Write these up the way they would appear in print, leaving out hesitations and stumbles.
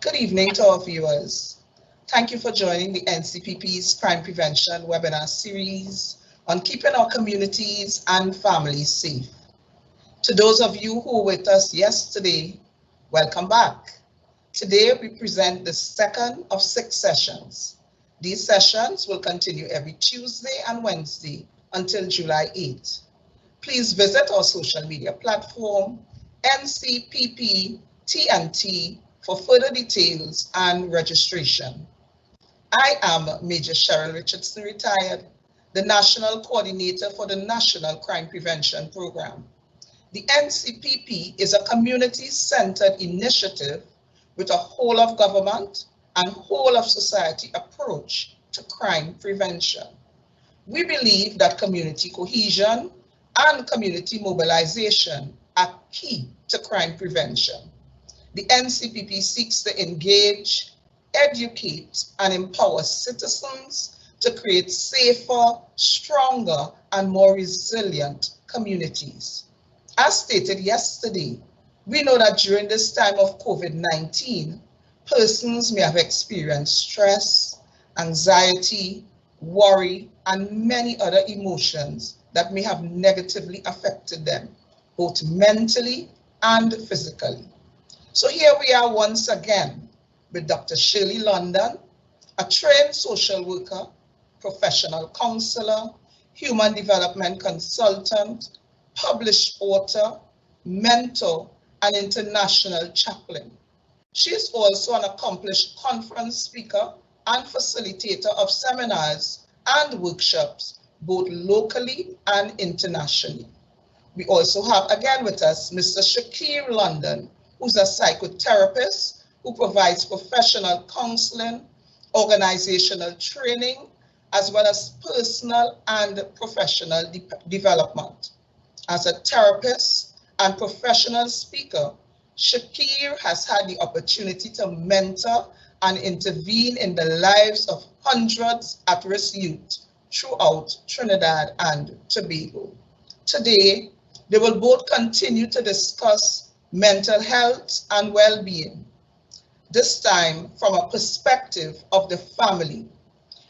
Good evening to our viewers. Thank you for joining the NCPP's Crime Prevention webinar series on keeping our communities and families safe. To those of you who were with us yesterday, welcome back. Today we present the second of 6 sessions. These sessions will continue every Tuesday and Wednesday until July 8. Please visit our social media platform, NCPP TNT, for further details and registration. I am Major Cheryl Richardson, retired, the National Coordinator for the National Crime Prevention Program. The NCPP is a community-centered initiative with a whole of government and whole of society approach to crime prevention. We believe that community cohesion and community mobilization are key to crime prevention. The NCPP seeks to engage, educate, and empower citizens to create safer, stronger, and more resilient communities. As stated yesterday, we know that during this time of COVID-19, persons may have experienced stress, anxiety, worry, and many other emotions that may have negatively affected them, both mentally and physically. So here we are once again with Dr. Shirley London, a trained social worker, professional counselor, human development consultant, published author, mentor, and international chaplain. She is also an accomplished conference speaker and facilitator of seminars and workshops, both locally and internationally. We also have again with us Mr. Shakir London, who's a psychotherapist who provides professional counseling, organizational training, as well as personal and professional development. As a therapist and professional speaker, Shakir has had the opportunity to mentor and intervene in the lives of hundreds at-risk youth throughout Trinidad and Tobago. Today, they will both continue to discuss mental health and well-being, this time from a perspective of the family.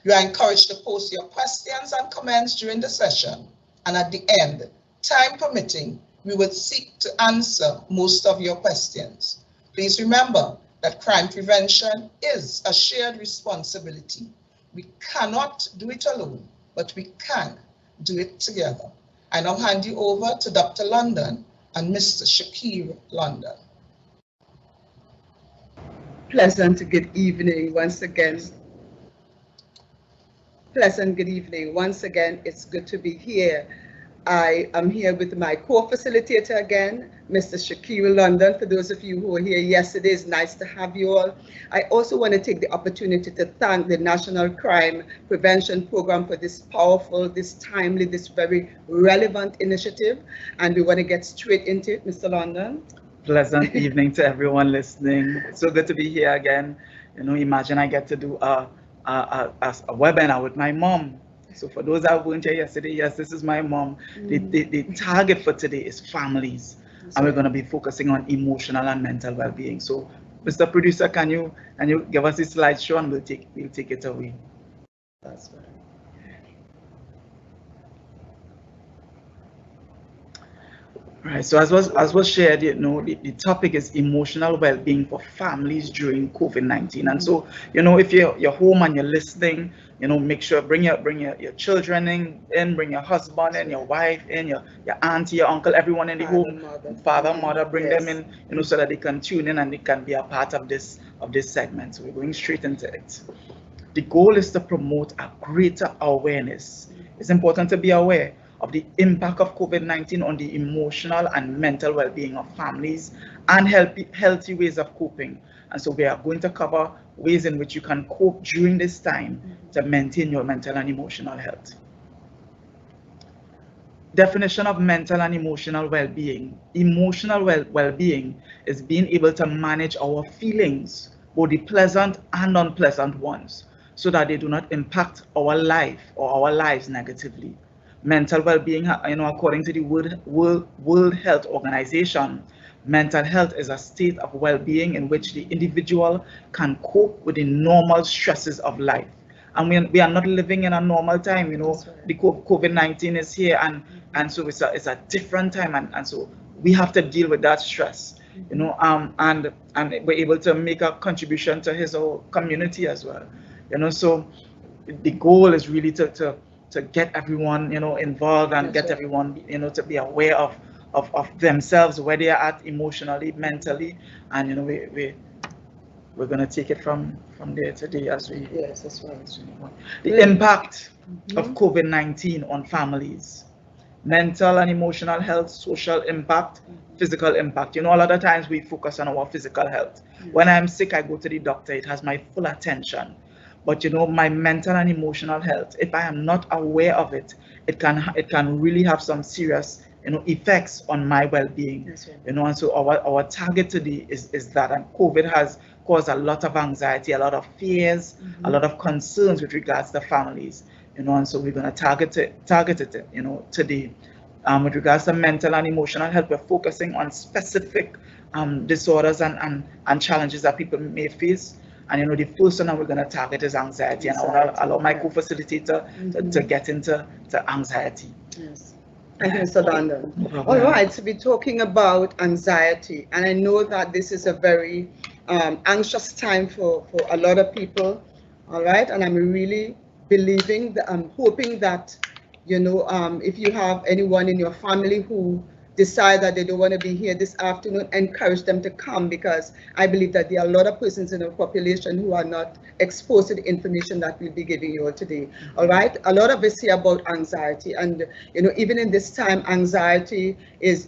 You are encouraged to post your questions and comments during the session, and at the end, time permitting, we will seek to answer most of your questions. Please remember that crime prevention is a shared responsibility. We cannot do it alone, but we can do it together. I now hand you over to Dr. London and Mr. Shakir London. Pleasant good evening once again. Pleasant good evening once again. It's good to be here. I am here with my co-facilitator again, Mr. Shakir London. For those of you who were here yesterday, it's nice to have you all. I also want to take the opportunity to thank the National Crime Prevention Program for this powerful, this timely, this very relevant initiative. And we want to get straight into it, Mr. London. Pleasant evening to everyone listening. So good to be here again. You know, imagine I get to do a webinar with my mom. So for those that weren't here yesterday, yes, this is my mom. The target for today is families, and we're going to be focusing on emotional and mental well-being. So, Mr. Producer, can you give us the slideshow and we'll take it away. That's right. Right. So as was shared, you know, the topic is emotional well-being for families during COVID-19. And so, you know, if you're home and you're listening, you know, make sure bring your children in, bring your husband in, your wife in, your auntie, your uncle, everyone in the home, father, mother, bring them in, you know, so that they can tune in and they can be a part of this segment. So we're going straight into it. The goal is to promote a greater awareness. It's important to be aware of the impact of COVID-19 on the emotional and mental well-being of families and healthy ways of coping. And so we are going to cover ways in which you can cope during this time to maintain your mental and emotional health. Definition of mental and emotional well-being. Emotional well-being is being able to manage our feelings, both the pleasant and unpleasant ones, so that they do not impact our life or our lives negatively. Mental well-being, you know, according to the World Health Organization, Mental health is a state of well-being in which the individual can cope with the normal stresses of life. And we are not living in a normal time, you know. Right. The COVID-19 is here, and so it's a different time, and so we have to deal with that stress, you know, and we're able to make a contribution to his or community as well, you know. So the goal is really to get everyone, you know, involved, and get everyone, you know, to be aware of themselves, where they are at emotionally, mentally, and you know, we're going to take it from there today as we. Yes, that's right. The impact of COVID-19 on families, mental and emotional health, social impact, physical impact. You know, a lot of times we focus on our physical health. When I'm sick, I go to the doctor, it has my full attention. But you know, my mental and emotional health, if I am not aware of it, it can really have some serious, you know, effects on my well-being. That's right. You know, and so our target today is that, and COVID has caused a lot of anxiety, a lot of fears, a lot of concerns with regards to families. You know, and so we're going to target it, you know, today. With regards to mental and emotional health, we're focusing on specific disorders and challenges that people may face. And you know, the first one that we're going to target is anxiety, and I want to allow my co-facilitator to get into anxiety. Yes. Thank you, Mr. London. All right, so we're talking about anxiety, and I know that this is a very anxious time for a lot of people. All right, and I'm really believing that, I'm hoping that, you know, if you have anyone in your family who decide that they don't want to be here this afternoon, encourage them to come, because I believe that there are a lot of persons in our population who are not exposed to the information that we'll be giving you all today. All right, a lot of us hear about anxiety, and you know, even in this time, anxiety is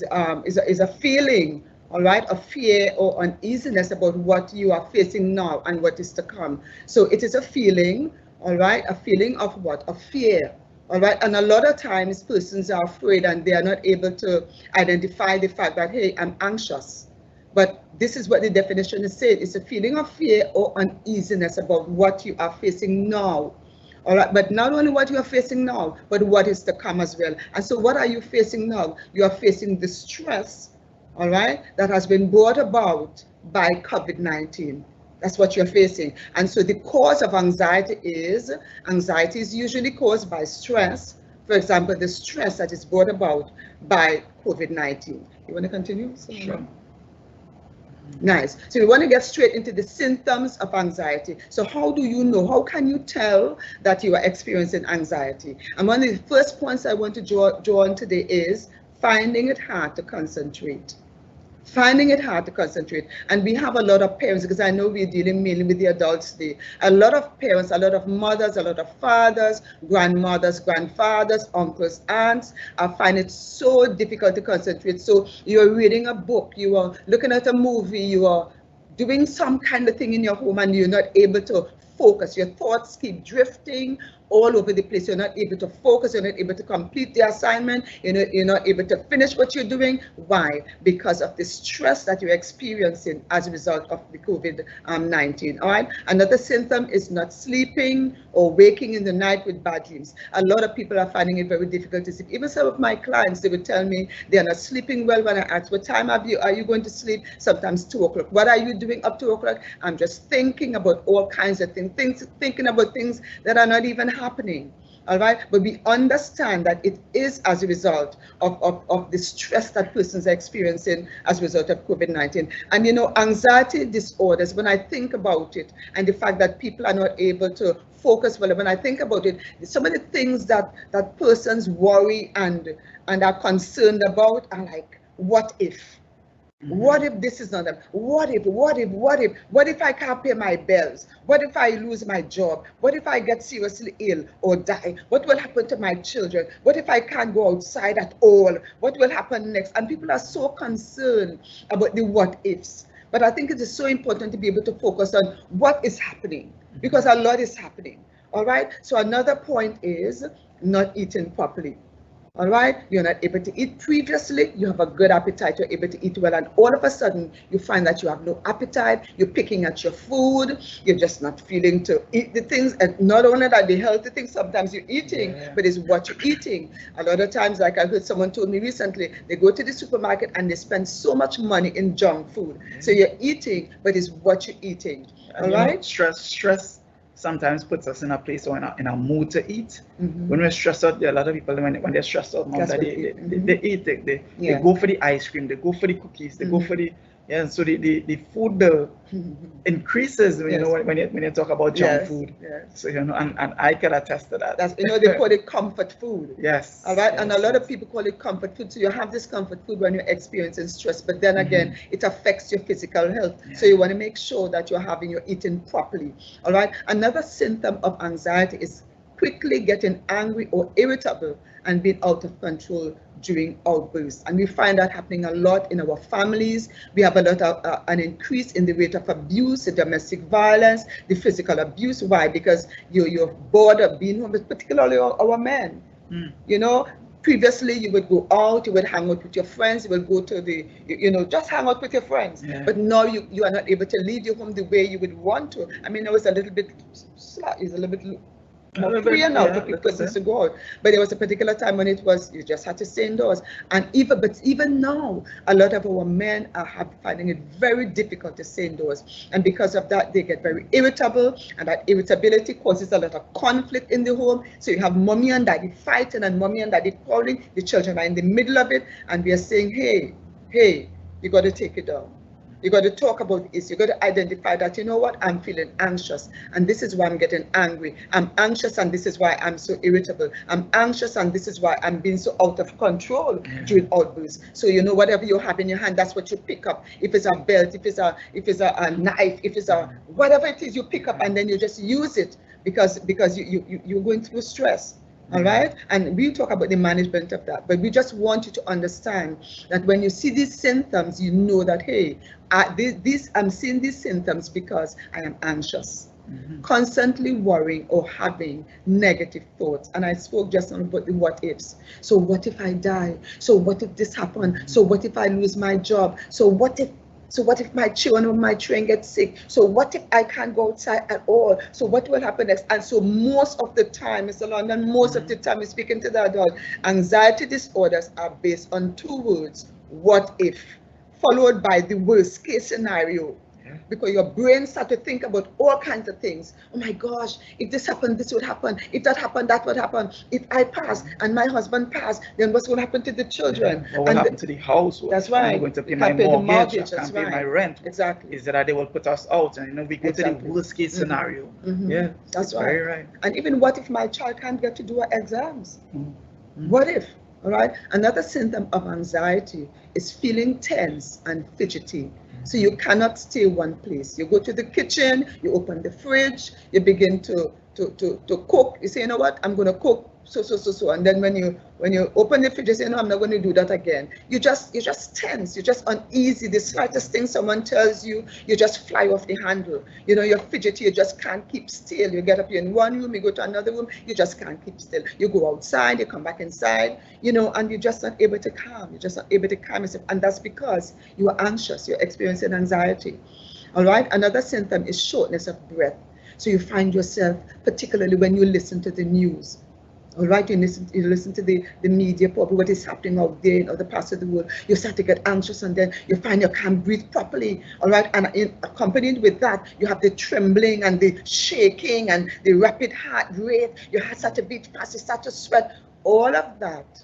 a feeling, all right, of fear or uneasiness about what you are facing now and what is to come. So it is a feeling, all right, a feeling of what? Of fear. All right, and a lot of times persons are afraid and they are not able to identify the fact that, hey, I'm anxious. But this is what the definition is saying. It's a feeling of fear or uneasiness about what you are facing now. All right, but not only what you are facing now, but what is to come as well. And so what are you facing now? You are facing the stress, all right, that has been brought about by COVID-19. That's what you're facing. And so the cause of anxiety is usually caused by stress. For example, the stress that is brought about by COVID-19. You want to continue? Sure. Nice. So we want to get straight into the symptoms of anxiety. So how do you know? How can you tell that you are experiencing anxiety? And one of the first points I want to draw on today is finding it hard to concentrate. Finding it hard to concentrate. And we have a lot of parents, because I know we're dealing mainly with the adults today. A lot of parents, a lot of mothers, a lot of fathers, grandmothers, grandfathers, uncles, aunts find it so difficult to concentrate. So you're reading a book, you are looking at a movie, you are doing some kind of thing in your home, and you're not able to focus. Your thoughts keep drifting all over the place. You're not able to focus. You're not able to complete the assignment. You're not able to finish what you're doing. Why? Because of the stress that you're experiencing as a result of the COVID-19. All right. Another symptom is not sleeping or waking in the night with bad dreams. A lot of people are finding it very difficult to sleep. Even some of my clients, they would tell me they are not sleeping well. When I ask, what time are you going to sleep? Sometimes 2 o'clock. What are you doing up to 2 o'clock? I'm just thinking about all kinds of things, thinking about things that are not even happening. All right, but we understand that it is as a result of the stress that persons are experiencing as a result of COVID-19. And you know, anxiety disorders, when I think about it, and the fact that people are not able to focus well, when I think about it, some of the things that persons worry and are concerned about are like, what if? What if this is not them? What if I can't pay my bills? What if I lose my job? What if I get seriously ill or die? What will happen to my children? What if I can't go outside at all? What will happen next? And people are so concerned about the what ifs. But I think it is so important to be able to focus on what is happening, because a lot is happening. All right. So another point is not eating properly. All right, you're not able to eat previously, you have a good appetite, you're able to eat well, and all of a sudden you find that you have no appetite, you're picking at your food, you're just not feeling to eat the things, and not only that, the healthy things sometimes you're eating, but it's what you're eating. A lot of times, like I heard someone told me recently, they go to the supermarket and they spend so much money in junk food. So you're eating, but it's what you're eating. All right? Stress sometimes puts us in a place or in a mood to eat. When we're stressed out, there are a lot of people when they're stressed out, they eat. They go for the ice cream, they go for the cookies, they go for the so the food bill increases when you talk about junk food. So and I can attest to that. That's, they call it comfort food. Yes. All right, and a lot of people call it comfort food. So you have this comfort food when you're experiencing stress, but then again, it affects your physical health. So you want to make sure that you're eating properly. All right. Another symptom of anxiety is quickly getting angry or irritable and being out of control during outbursts. And we find that happening a lot in our families. We have a lot of an increase in the rate of abuse, the domestic violence, the physical abuse. Why? Because you're bored of being home, particularly our men. Previously you would go out, you would hang out with your friends, you would go to the, just hang out with your friends. But now you are not able to leave your home the way you would want to. I mean, it was a little bit more free now for people to go out. But there was a particular time when it was, you just had to stay indoors. And even now, a lot of our men are finding it very difficult to stay indoors. And because of that, they get very irritable, and that irritability causes a lot of conflict in the home. So you have mommy and daddy fighting and mommy and daddy quarreling. The children are in the middle of it, and we are saying, hey, you got to take it down. You got to talk about this. You got to identify that, you know what, I'm feeling anxious, and this is why I'm getting angry. I'm anxious, and this is why I'm so irritable. I'm anxious, and this is why I'm being so out of control during outbursts. So whatever you have in your hand, that's what you pick up. If it's a belt, if it's a knife, if it's a whatever it is, you pick up, and then you just use it because you're going through stress. All right, and we talk about the management of that, but we just want you to understand that when you see these symptoms, you know that, hey, I'm seeing these symptoms because I am anxious, constantly worrying or having negative thoughts. And I spoke just about the what ifs. So what if I die? So what if this happens? So what if I lose my job? So what if my children or my children get sick? So what if I can't go outside at all? So what will happen next? And so most of the time, Mr. London, most of the time, we're speaking to the adult, anxiety disorders are based on two words: what if, followed by the worst case scenario. Because your brain starts to think about all kinds of things. Oh my gosh, if this happened, this would happen. If that happened, that would happen. If I pass and my husband passed, then what's going to happen to the children? What will happen to the house? That's right. I'm going to pay my mortgage. I can't pay my rent. Exactly. Is that they will put us out, and we go to the worst case scenario. Yeah, that's right. Very right. And even what if my child can't get to do her exams? What if? All right. Another symptom of anxiety is feeling tense and fidgety. So you cannot stay one place. You go to the kitchen, you open the fridge, you begin to cook. You say, you know what, I'm going to cook so. And then when you open the fridge, you say, no, I'm not going to do that again. You're just tense. You're just uneasy. The slightest thing someone tells you, you just fly off the handle. You're fidgety. You just can't keep still. You get up, you're in one room, you go to another room, you just can't keep still. You go outside, you come back inside, and you're just not able to calm. You're just not able to calm yourself. And that's because you are anxious. You're experiencing anxiety. All right. Another symptom is shortness of breath. So you find yourself, particularly when you listen to the news. All right, you listen to the media, probably what is happening out there in other parts of the world. You start to get anxious, and then you find you can't breathe properly. All right, and accompanied with that, you have the trembling and the shaking and the rapid heart rate. Your heart starts to beat fast, you start to sweat. All of that,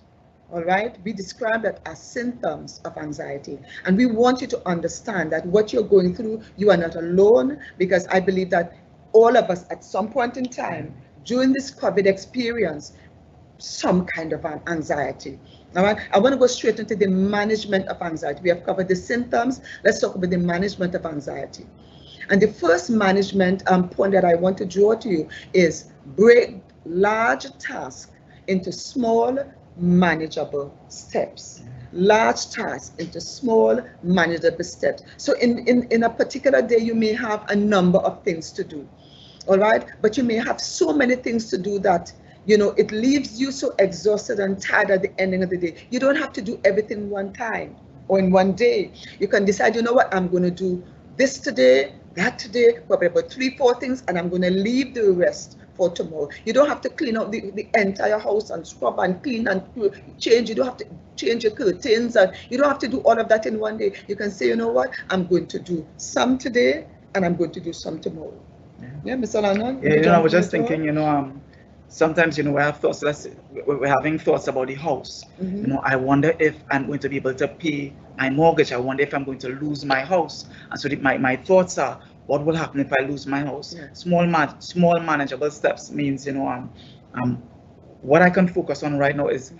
all right, we describe that as symptoms of anxiety. And we want you to understand that what you're going through, you are not alone, because I believe that all of us at some point in time during this COVID experience, some kind of anxiety. All right, I want to go straight into the management of anxiety. We have covered the symptoms. Let's talk about the management of anxiety. And the first management point that I want to draw to you is break large tasks into small, manageable steps. Large tasks into small, manageable steps. So in a particular day, you may have a number of things to do. All right, but you may have so many things to do that You know, it leaves you so exhausted and tired at the ending of the day. You don't have to do everything one time or in one day. You can decide, you know what, I'm going to do this today, that today, probably about 3-4 things, and I'm going to leave the rest for tomorrow. You don't have to clean out the entire house and scrub and clean and change. You don't have to change your curtains, and you don't have to do all of that in one day. You can say, you know what, I'm going to do some today and I'm going to do some tomorrow. Yeah, Mr. Lannon? Yeah, you know, I was just thinking, you know, sometimes, you know, we have thoughts, we're having thoughts about the house. Mm-hmm. You know, I wonder if I'm going to be able to pay my mortgage. I wonder if I'm going to lose my house. And so my thoughts are, what will happen if I lose my house? Yeah. Small manageable steps means, you know, what I can focus on right now is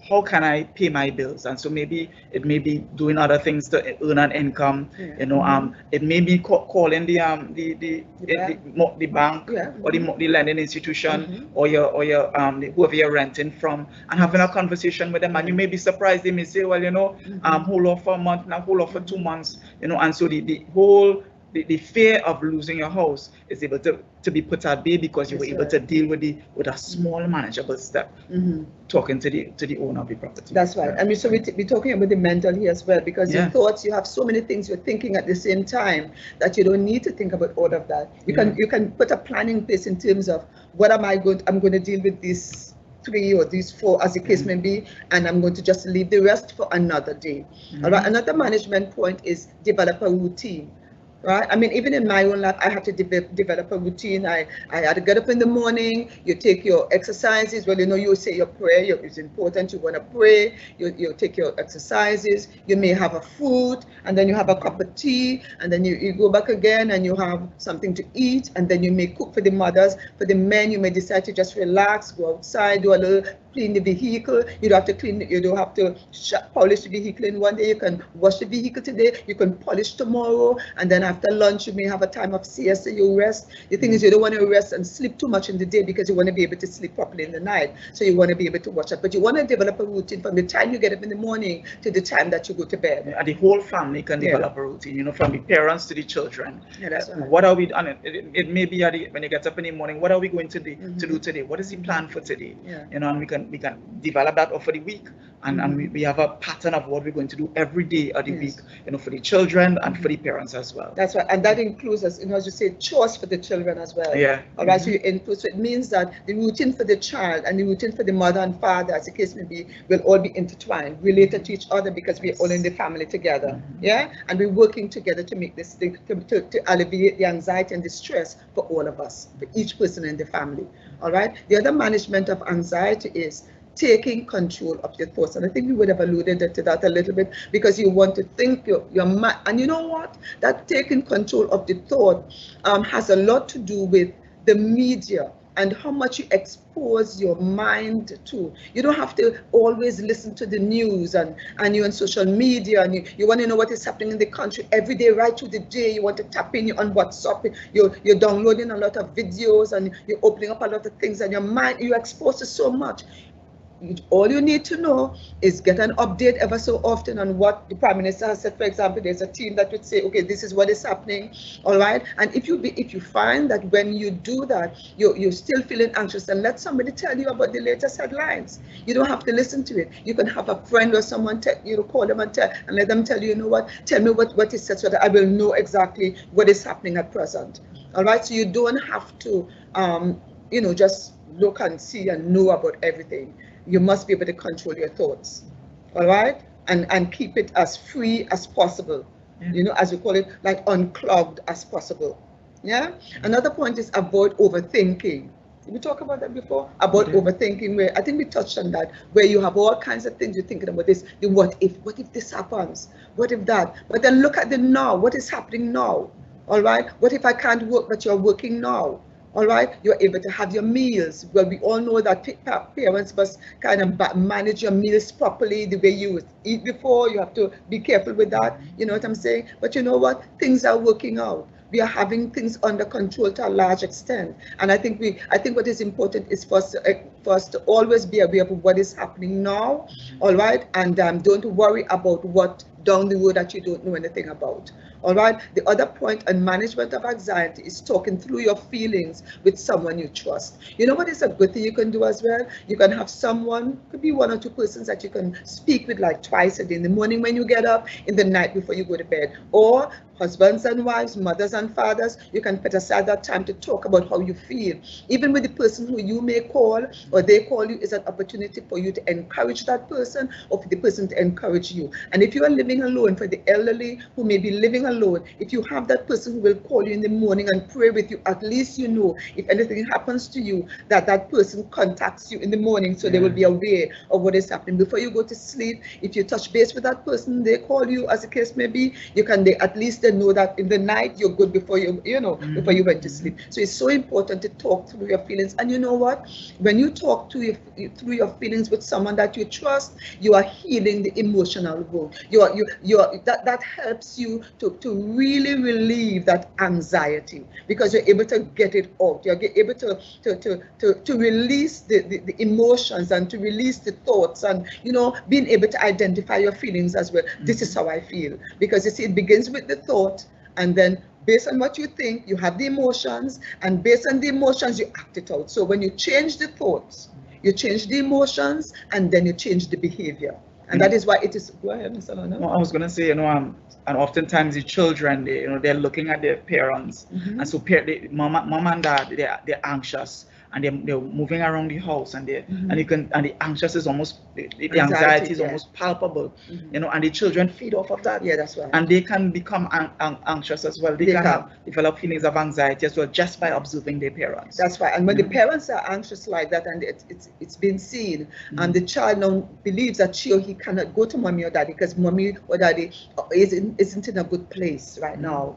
how can I pay my bills? And so maybe it may be doing other things to earn an income. Yeah. You know, it may be calling the bank, Yeah. or the lending institution, Mm-hmm. or your whoever you're renting from, and having a conversation with them. And you may be surprised, they may say, well, you know, hold off for a month, now hold off for 2 months, you know. And so the fear of losing your house is able to be put at bay because you were able to deal with a small manageable step. Mm-hmm. Talking to the owner of the property. That's right. I mean, so we're talking about the mental here as well, because your thoughts, you have so many things you're thinking at the same time that you don't need to think about all of that. You can put a plan in place in terms of what I'm going to deal with these 3 or these 4, as the case may be, and I'm going to just leave the rest for another day. All right. Another management point is develop a routine. Right? I mean, even in my own life, I had to develop a routine. I had to get up in the morning, you take your exercises. Well, you know, you say your prayer, it's important, you want to pray, you take your exercises, you may have a fruit, and then you have a cup of tea, and then you go back again and you have something to eat, and then you may cook for the mothers. For the men, you may decide to just relax, go outside, do a little, clean the vehicle. You don't have to clean, you don't have to polish the vehicle in one day. You can wash the vehicle today, you can polish tomorrow, and then after lunch you may have a time of siesta, you rest. The thing is, you don't want to rest and sleep too much in the day because you want to be able to sleep properly in the night. So you want to be able to watch it, but you want to develop a routine from the time you get up in the morning to the time that you go to bed. And the whole family can develop a routine, you know, from the parents to the children. Yeah, that's right. What are we, and it may be when you get up in the morning, what are we going to do today? What is the plan for today? Yeah. You know, and we can develop that for the week, and we have a pattern of what we're going to do every day of the week, you know, for the children and for the parents as well. That's right, and that includes, as you know, as you say, chores for the children as well. Yeah. All right, so you input. So it means that the routine for the child and the routine for the mother and father, as the case may be, will all be intertwined, related to each other, because we're all in the family together. Yeah, and we're working together to make this thing, to alleviate the anxiety and the stress for all of us, for each person in the family. All right. The other management of anxiety is taking control of your thoughts, and I think we would have alluded to that a little bit, because you want to think your mind, and you know what, that taking control of the thought has a lot to do with the media and how much you expose your mind to. You don't have to always listen to the news, and you're on social media, and you want to know what is happening in the country every day, right through the day. You want to tap in on WhatsApp, you're downloading a lot of videos, and you're opening up a lot of things, and your mind, you're exposed to so much. All you need to know is get an update ever so often on what the Prime Minister has said. For example, there's a team that would say, okay, this is what is happening, all right? And if you find that when you do that, you're still feeling anxious, and let somebody tell you about the latest headlines. You don't have to listen to it. You can have a friend or someone, call them and let them tell you, you know what, tell me what is said, so that I will know exactly what is happening at present, all right? So you don't have to, just look and see and know about everything. You must be able to control your thoughts, all right? And keep it as free as possible, you know, as we call it, like unclogged as possible, yeah? Another point is avoid overthinking. Did we talk about that before? About overthinking, where I think we touched on that, where you have all kinds of things you're thinking about this, the what if this happens? What if that? But then look at the now, what is happening now, all right? What if I can't work, but you're working now? All right, you're able to have your meals. Well, we all know that parents must kind of manage your meals properly, the way you eat before. You have to be careful with that. You know what I'm saying? But you know what? Things are working out. We are having things under control to a large extent. And I think what is important is for us to always be aware of what is happening now. All right, and don't worry about what down the road that you don't know anything about. All right. The other point on management of anxiety is talking through your feelings with someone you trust. You know what is a good thing you can do as well? You can have someone, could be 1 or 2 persons that you can speak with like twice a day, in the morning when you get up, in the night before you go to bed. Or husbands and wives, mothers and fathers, you can put aside that time to talk about how you feel. Even with the person who you may call or they call you, is an opportunity for you to encourage that person or for the person to encourage you. And if you are living alone, for the elderly who may be living alone, if you have that person who will call you in the morning and pray with you, at least you know if anything happens to you, that that person contacts you in the morning, so they will be aware of what is happening. Before you go to sleep, if you touch base with that person, they call you, as the case may be, you can at least they know that in the night you're good before before you went to sleep. So it's so important to talk through your feelings. And you know what? When you talk through your feelings with someone that you trust, you are healing the emotional wound. That helps you to really relieve that anxiety, because you're able to get it out. You're able to release the emotions and to release the thoughts, and being able to identify your feelings as well. This is how I feel, because you see, it begins with the thought, and then based on what you think, you have the emotions, and based on the emotions, you act it out. So when you change the thoughts, you change the emotions, and then you change the behavior. And that is why it is. Go ahead, Mr. Lona. No, I was gonna say, and oftentimes the children, they're looking at their parents, and so mom and dad, they're anxious, and they're moving around the house, and the anxious is almost, the anxiety is almost palpable, and the children feed off of that. Yeah, that's right. And they can become anxious as well. They can develop feelings of anxiety as well, just by observing their parents. That's right. And when the parents are anxious like that, and it's been seen, and the child now believes that she or he cannot go to mommy or daddy because mommy or daddy isn't in a good place right now,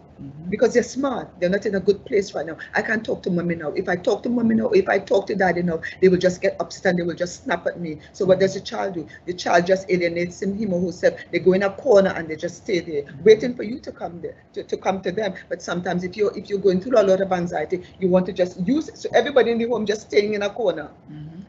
because they're smart. They're not in a good place right now. I can't talk to mommy now. If I talk to mommy now, if I talk to daddy now, they will just get upset and they will just snap at me. So what does the child do? The child just alienates him or herself. They go in a corner and they just stay there, waiting for you to come there, to come to them. But sometimes if you're going through a lot of anxiety, you want to just use it. So everybody in the home just staying in a corner,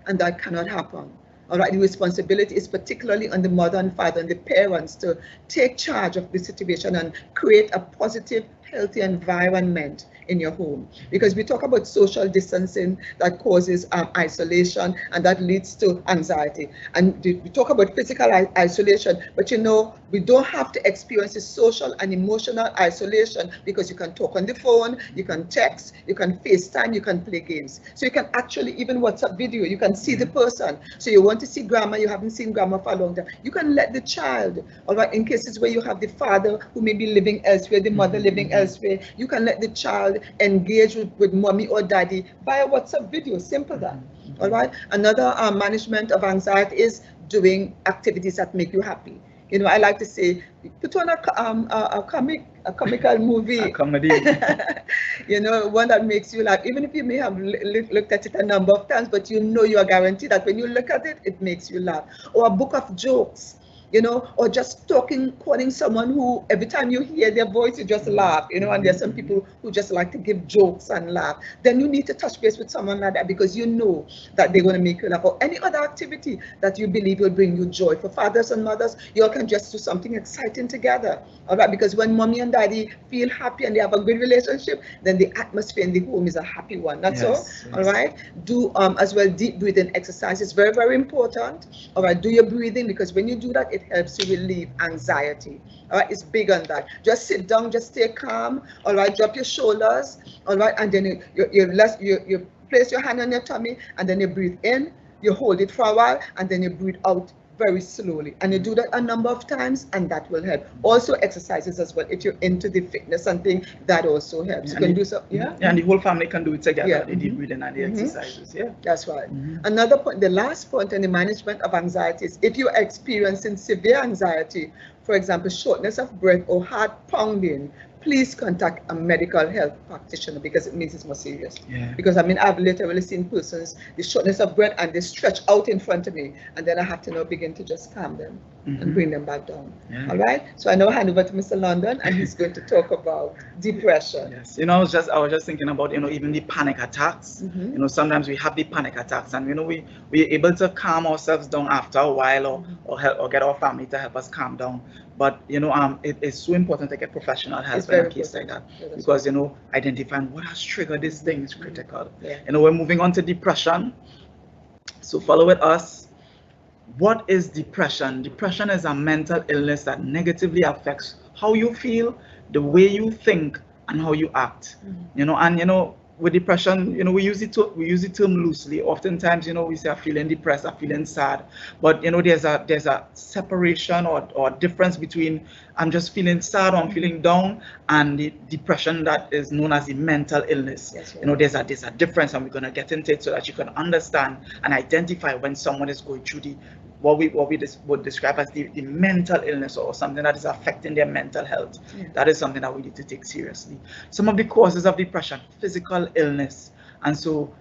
and that cannot happen. All right, the responsibility is particularly on the mother and father and the parents to take charge of the situation and create a positive, healthy environment in your home, because we talk about social distancing that causes isolation, and that leads to anxiety. And we talk about physical isolation, but we don't have to experience the social and emotional isolation, because you can talk on the phone, you can text, you can FaceTime, you can play games. So you can actually even WhatsApp video, you can see the person. So you want to see grandma, you haven't seen grandma for a long time, you can let the child, all right, in cases where you have the father who may be living elsewhere, the mother living elsewhere, you can let the child engage with mommy or daddy via WhatsApp video. Simple that. All right. Another management of anxiety is doing activities that make you happy. I like to say, put on a comical movie, a comedy, one that makes you laugh, even if you may have looked at it a number of times, but you are guaranteed that when you look at it, it makes you laugh. Or a book of jokes. Or just calling someone who every time you hear their voice, you just laugh, and there's some people who just like to give jokes and laugh. Then you need to touch base with someone like that, because you know that they're going to make you laugh. Or any other activity that you believe will bring you joy. For fathers and mothers, you all can just do something exciting together, all right? Because when mommy and daddy feel happy and they have a good relationship, then the atmosphere in the home is a happy one. That's all right? Do as well deep breathing exercise. It's very, very important. All right, do your breathing, because when you do that, it helps you relieve anxiety. All right, it's big on that. Just sit down, just stay calm. All right, drop your shoulders. All right, and then you place your hand on your tummy, and then you breathe in. You hold it for a while, and then you breathe out very slowly. And you do that a number of times, and that will help. Also exercises as well. If you're into the fitness and things, that also helps. You can do so. Yeah, and the whole family can do it together. The deep breathing and the exercises. Yeah, that's right. Another point, the last point in the management of anxiety is if you're experiencing severe anxiety, for example, shortness of breath or heart pounding, please contact a medical health practitioner, because it means it's more serious. Because I've literally seen persons, the shortness of breath, and they stretch out in front of me, and then I have to now begin to just calm them. and bring them back down. Yeah. All right. So I now hand over to Mr. London, and he's going to talk about depression. Yes. I was just thinking about, even the panic attacks. Sometimes we have the panic attacks, and we're able to calm ourselves down after a while, or help, or get our family to help us calm down. But it is so important to get professional help in a case like that, because identifying what has triggered this thing is critical. Yeah. We're moving on to depression. So follow with us. What is depression? Depression is a mental illness that negatively affects how you feel, the way you think, and how you act. With depression, we use the term loosely. Oftentimes, we say I'm feeling depressed, I'm feeling sad, but there's a separation or difference between I'm just feeling sad or I'm feeling down and the depression that is known as the mental illness. Yes, right. There's a difference, and we're gonna get into it so that you can understand and identify when someone is going through what we would describe as the mental illness, or something that is affecting their mental health. Yeah. That is something that we need to take seriously. Some of the causes of depression: physical illness. And so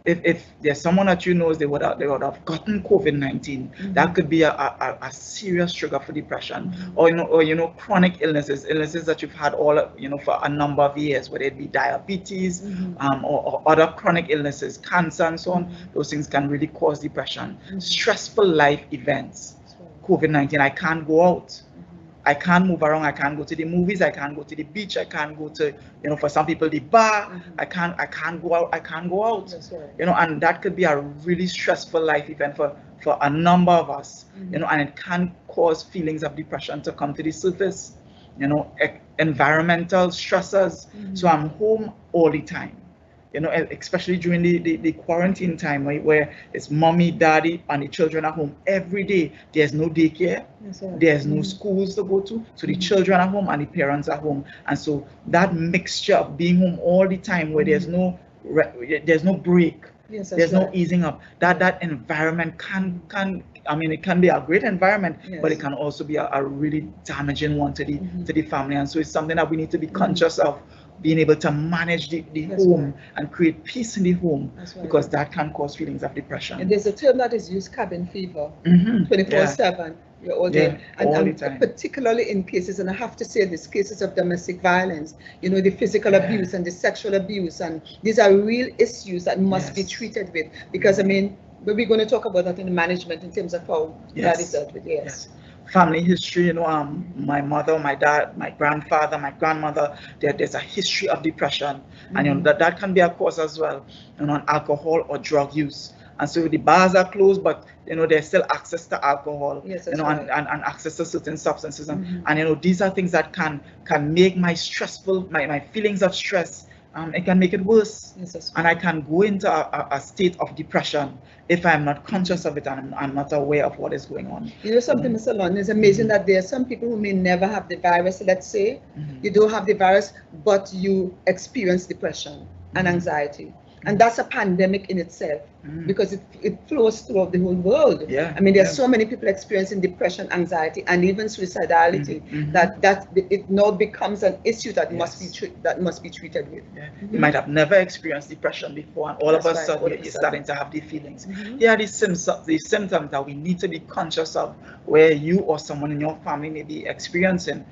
if there's someone that they would have gotten COVID-19, that could be a serious trigger for depression. Or chronic illnesses that you've had for a number of years, whether it be diabetes, or other chronic illnesses, cancer and so on. Those things can really cause depression. Stressful life events. COVID-19, I can't go out. I can't move around. I can't go to the movies. I can't go to the beach. I can't go to, for some people, the bar. I can't go out. I can't go out. That's right. And that could be a really stressful life event for a number of us. And it can cause feelings of depression to come to the surface. Environmental stressors. So I'm home all the time. Especially during the quarantine time, where it's mommy, daddy, and the children are home every day. There's no daycare, there's no schools to go to, so the children are home and the parents are home. And so that mixture of being home all the time, where there's no break, there's no easing up, that environment can it can be a great environment, but it can also be a really damaging one to the family. And so it's something that we need to be conscious of, being able to manage the home and create peace in the home, because that can cause feelings of depression. And there's a term that is used, cabin fever, 24/7. You're all day. All the time. Particularly in cases, and I have to say this, cases of domestic violence, the physical abuse and the sexual abuse, and these are real issues that must be treated with, because but we're going to talk about that in management in terms of how that is dealt with. Yes. Family history, my mother, my dad, my grandfather, my grandmother, there's a history of depression, and that can be a cause as well, on alcohol or drug use. And so the bars are closed, but there's still access to alcohol, and access to certain substances, and these are things that can make my feelings of stress. It can make it worse, and I can go into a state of depression if I'm not conscious of it and I'm not aware of what is going on. Something, Mr. London, it's amazing that there are some people who may never have the virus. Let's say you don't have the virus, but you experience depression and anxiety. And that's a pandemic in itself, because it flows throughout the whole world. There's so many people experiencing depression, anxiety, and even suicidality, that it now becomes an issue that must be treated with. You might have never experienced depression before, and all of a sudden you're starting to have the feelings. Here are the symptoms that we need to be conscious of, where you or someone in your family may be experiencing.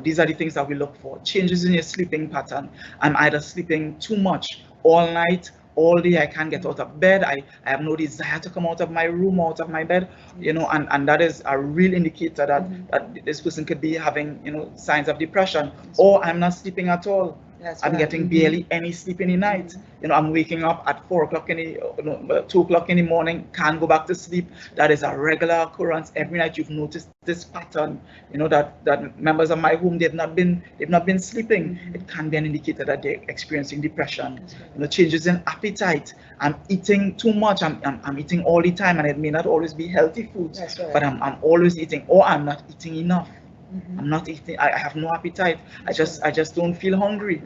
These are the things that we look for. Changes in your sleeping pattern. I'm either sleeping too much all night, all day. I can't get out of bed. I have no desire to come out of my room, out of my bed, and that is a real indicator that this person could be having, signs of depression. Or I'm not sleeping at all. I'm getting barely any sleep in the night. I'm waking up at 2 o'clock in the morning, can't go back to sleep. That is a regular occurrence every night. You've noticed this pattern, that members of my home, they've not been sleeping. It can be an indicator that they're experiencing depression. Changes in appetite. I'm eating too much. I'm eating all the time, and it may not always be healthy foods, but I'm always eating, or I'm not eating enough. I'm not eating. I have no appetite. I just don't feel hungry.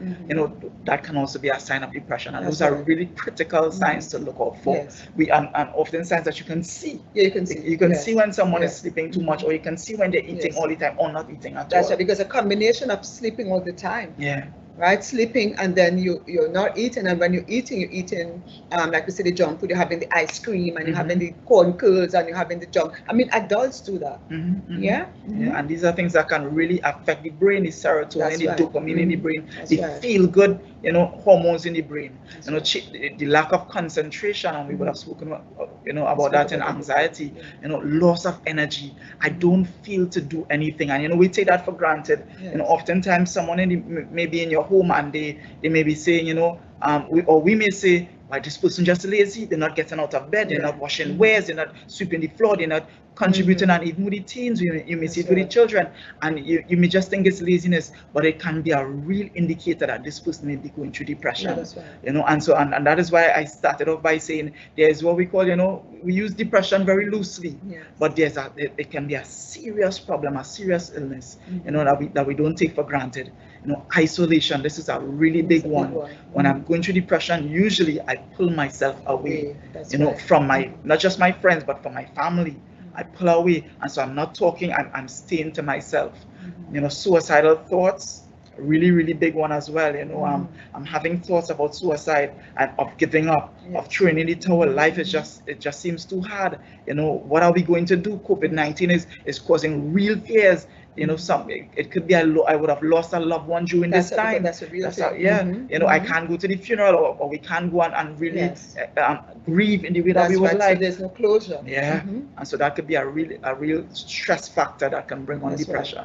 That can also be a sign of depression, and those are really critical signs to look out for. And often signs that you can see. You can see. You can see when someone is sleeping too much, or you can see when they're eating all the time or not eating at all. That's right, because a combination of sleeping all the time. right? Sleeping, and then you're not eating, and when you're eating, like we say, the junk food. You're having the ice cream, and you're having the corn curls, and you're having the junk. I mean, adults do that. Yeah. Yeah, and these are things that can really affect the brain, the serotonin, the dopamine in the brain, the feel good, hormones in the brain. The lack of concentration, and we would have spoken, about that in anxiety. Loss of energy. I don't feel to do anything, and we take that for granted. Oftentimes someone maybe in your home, and they may be saying, we may say, why this person just lazy, they're not getting out of bed, they're not washing wares, they're not sweeping the floor, they're not contributing, and even with the teens, you may see it with the children, and you may just think it's laziness, but it can be a real indicator that this person may be going through depression. And that is why I started off by saying there's what we call, we use depression very loosely, but it can be a serious problem, a serious illness, that we don't take for granted. Isolation, this is a really big one. When I'm going through depression, usually I pull myself away, from not just my friends, but from my family. I pull away, and so I'm not talking, I'm staying to myself. Suicidal thoughts, really, really big one as well. I'm having thoughts about suicide and of giving up, of throwing in the towel. Life is it just seems too hard. What are we going to do? COVID-19 is causing real fears. It could be I would have lost a loved one during this time. That's a real thing. I can't go to the funeral, or we can't go and really grieve in the way that we would like. So there's no closure. And so that could be a real stress factor that can bring on depression.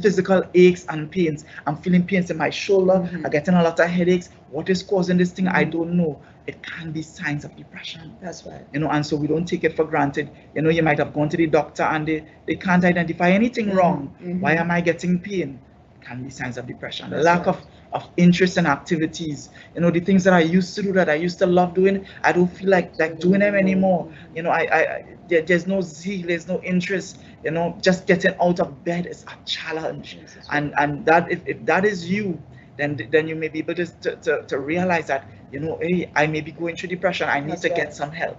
Physical aches and pains. I'm feeling pains in my shoulder. I'm getting a lot of headaches. What is causing this thing? I don't know. It can be signs of depression. That's right. And so we don't take it for granted. You might have gone to the doctor and they can't identify anything wrong. Why am I getting pain? It can be signs of depression. The lack of interest in activities. The things that I used to do, that I used to love doing, I don't feel like doing them anymore. There's no zeal, there's no interest. Just getting out of bed is a challenge. And that if that is you, then you may be able to realize that, hey, I may be going through depression. I need to get some help.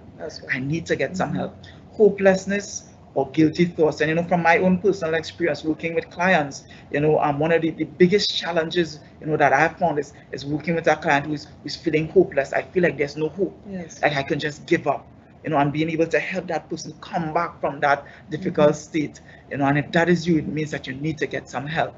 I need to get some help. Hopelessness or guilty thoughts. And from my own personal experience working with clients, one of the biggest challenges that I've found is working with a client who's feeling hopeless. I feel like there's no hope. Like I can just give up. And being able to help that person come back from that difficult state. And if that is you, it means that you need to get some help.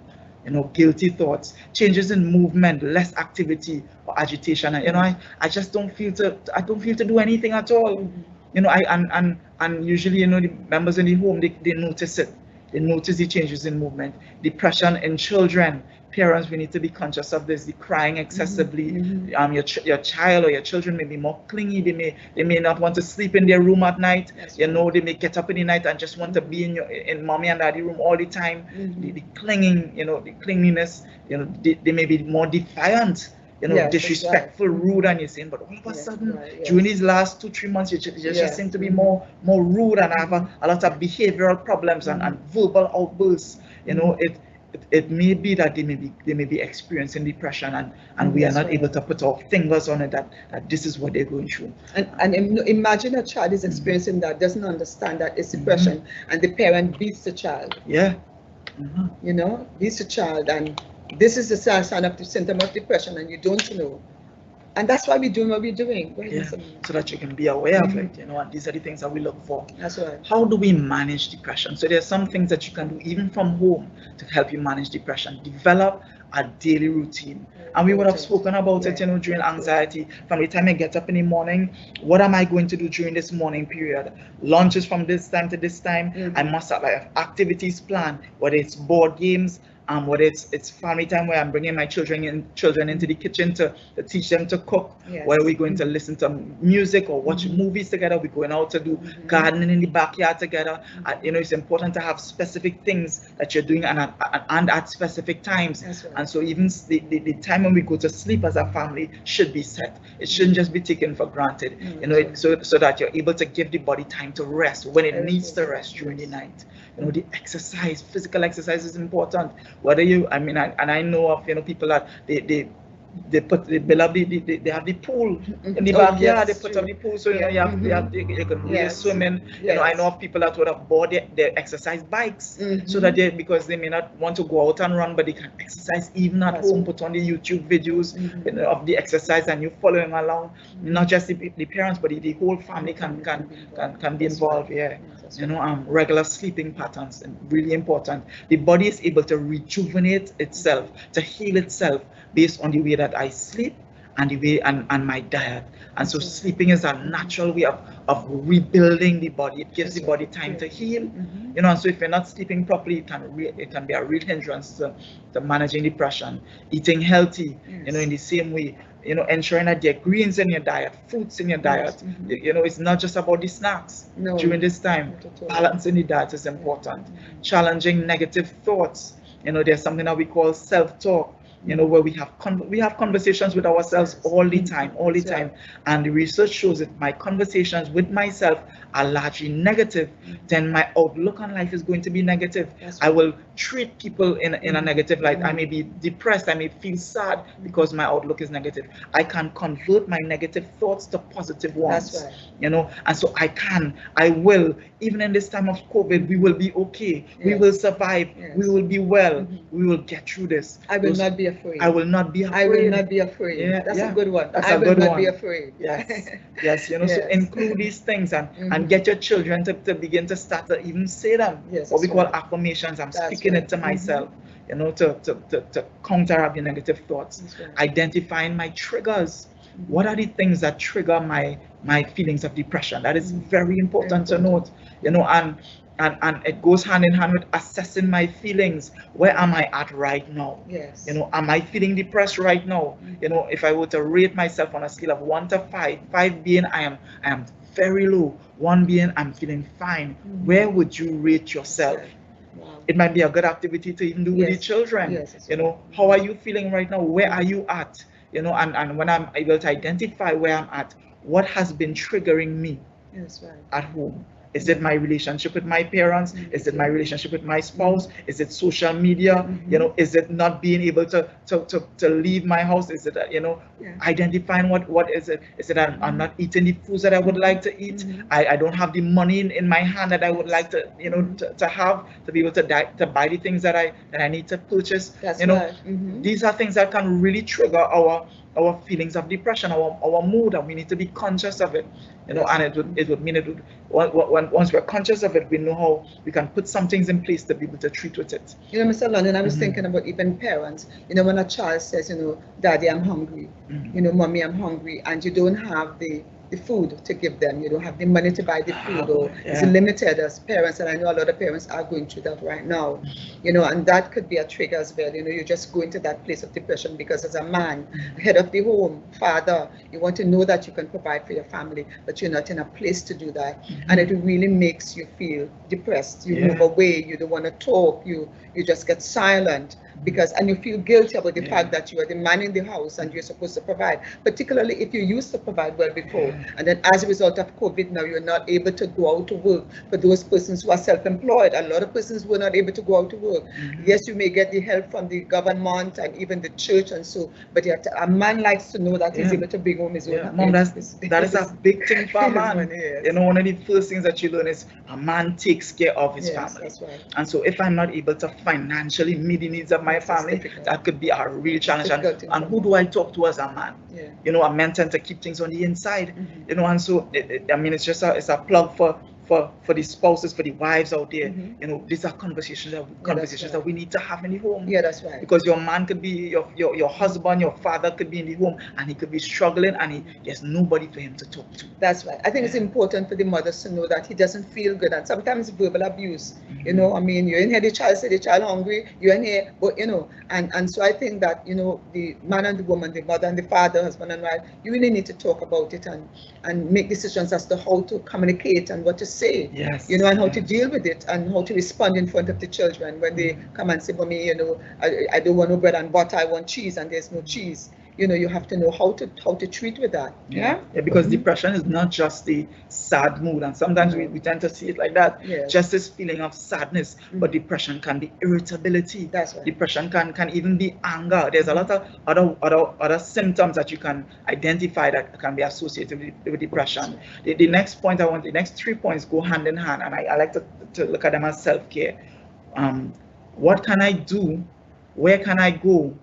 Guilty thoughts, changes in movement, less activity or agitation. And I just don't feel to do anything at all. And usually, the members in the home, they notice it. They notice the changes in movement. Depression in children. Parents, we need to be conscious of this. The crying excessively. Your child or your children may be more clingy. They may not want to sleep in their room at night. They may get up in the night and just want to be in mommy and daddy room all the time. The clinging, the clinginess. They may be more defiant. Disrespectful, rude, and you're saying, but all of a sudden, during these last 2-3 months, you just seem to be more rude and have a lot of behavioral problems and verbal outbursts. It may be that they may be experiencing depression, and we are not able to put our fingers on it that this is what they're going through. And imagine a child is experiencing that, doesn't understand that it's depression, and the parent beats the child. Beats the child, and this is the sign of the symptom of depression, and you don't know. And that's why we're doing what we're doing. So that you can be aware of it, and these are the things that we look for. That's right. How do we manage depression? So there's some things that you can do even from home to help you manage depression. Develop a daily routine. And we would have spoken about it, during anxiety. From the time I get up in the morning, what am I going to do during this morning period? Lunches from this time to this time. I must have activities planned, whether it's board games, whether it's family time where I'm bringing my children into the kitchen to teach them to cook, where we're going to listen to music or watch movies together, we're going out to do gardening in the backyard together. It's important to have specific things that you're doing and at specific times. And so even the time when we go to sleep as a family should be set. It shouldn't just be taken for granted, so that you're able to give the body time to rest when it needs to rest during the night. The exercise, physical exercise is important. Whether I know of people that they build up they have the pool in the Oh, backyard. yes, They put true. up the pool, so you know you can really Yes. swim in. You know, I know of people that would have bought their exercise bikes so that because they may not want to go out and run, but they can exercise even at home. Put on the YouTube videos you know, of the exercise, and you following along. Not just the parents, but the whole family can be involved. Yeah, you know, regular sleeping patterns and really important. The body is able to rejuvenate itself, to heal itself based on the way that I sleep and the way and my diet. And so sleeping is a natural way of rebuilding the body. It gives the body time to heal. You know, and so if you're not sleeping properly, it can be a real hindrance to managing depression. Eating healthy, you know, in the same way, you know, ensuring that there are greens in your diet, fruits in your diet. You know, it's not just about the snacks during this time. Balance in the diet is important. Challenging negative thoughts. You know, there's something that we call self-talk. You know, where we have conversations with ourselves all the time, and the research shows that my conversations with myself are largely negative. Then my outlook on life is going to be negative. I will treat people in a negative light. I may be depressed, I may feel sad because my outlook is negative. I can convert my negative thoughts to positive ones. You know, and so I will, even in this time of COVID, we will be okay. We will survive. We will be well. We will get through this. I will not be afraid. I will not be afraid. I will not be afraid. Yeah, that's a good one. That's I a will good not one. be afraid. Yes, yes. You know, so include these things and get your children to begin to start to even say them. What we call affirmations. I'm speaking it to myself. You know, to counteract the negative thoughts. Identifying my triggers. What are the things that trigger my feelings of depression? That is very important to note. You know, and it goes hand in hand with assessing my feelings. Where am I at right now? You know, am I feeling depressed right now? You know, if I were to rate myself on a scale of 1 to 5, 5 being I am very low, 1 being I'm feeling fine, where would you rate yourself? It might be a good activity to even do with the children. You know, how are you feeling right now? Where are you at? You know, and when I'm able to identify where I'm at, what has been triggering me at home? Is it my relationship with my parents? Is it my relationship with my spouse? Is it social media? You know, is it not being able to leave my house? Is it, you know, identifying what is it? Is it I'm not eating the foods that I would like to eat? I don't have the money in my hand that I would like to, you know, to have to be able to buy the things that I need to purchase. You know, these are things that can really trigger our feelings of depression, our mood, and we need to be conscious of it. You know, and it would mean once we're conscious of it, we know how we can put some things in place to be able to treat with it. You know, Mr. London, I was thinking about even parents. You know, when a child says, you know, Daddy, I'm hungry. You know, Mommy, I'm hungry, and you don't have the food to give them, you don't have the money to buy the food, or it's limited as parents, and I know a lot of parents are going through that right now, you know, and that could be a trigger as well. You know, you just go into that place of depression because as a man, head of the home, father, you want to know that you can provide for your family, but you're not in a place to do that, and it really makes you feel depressed. You move away, you don't want to talk, you just get silent, because and you feel guilty about the fact that you are the man in the house and you're supposed to provide, particularly if you used to provide well before, and then as a result of COVID now you're not able to go out to work. For those persons who are self-employed, a lot of persons were not able to go out to work. Yes, you may get the help from the government and even the church and so, but a man likes to know that he's able to bring home his own. Mom, that is a big thing for a man. You know, one of the first things that you learn is a man takes care of his family. That's right. And so if I'm not able to financially meet the needs of my family, that could be a real challenge. And who do I talk to as a man? You know, a man tends to keep things on the inside. You know, and so I mean, it's a plug for the spouses, for the wives out there. You know, these are conversations that we need to have in the home. That's right. Because your man could be your husband, your father could be in the home, and he could be struggling, and there's nobody for him to talk to. That's right. I think it's important for the mothers to know that he doesn't feel good, and sometimes verbal abuse. You know, I mean, you're in here, the child said the child hungry, you're in here, but you know, and so I think that, you know, the man and the woman, the mother and the father, husband and wife, you really need to talk about it and make decisions as to how to communicate and what to say. You know, and how to deal with it and how to respond in front of the children when they come and say, Mommy, you know, I don't want no bread and butter, I want cheese, and there's no cheese. you know, you have to know how to treat with that. Yeah. Because depression is not just the sad mood, and sometimes we tend to see it like that. Yes. Just this feeling of sadness, but depression can be irritability. That's right. Depression can even be anger. There's a lot of other symptoms that you can identify that can be associated with depression. The next point the next 3 points go hand in hand, and I like to look at them as self-care. What can I do? Where can I go?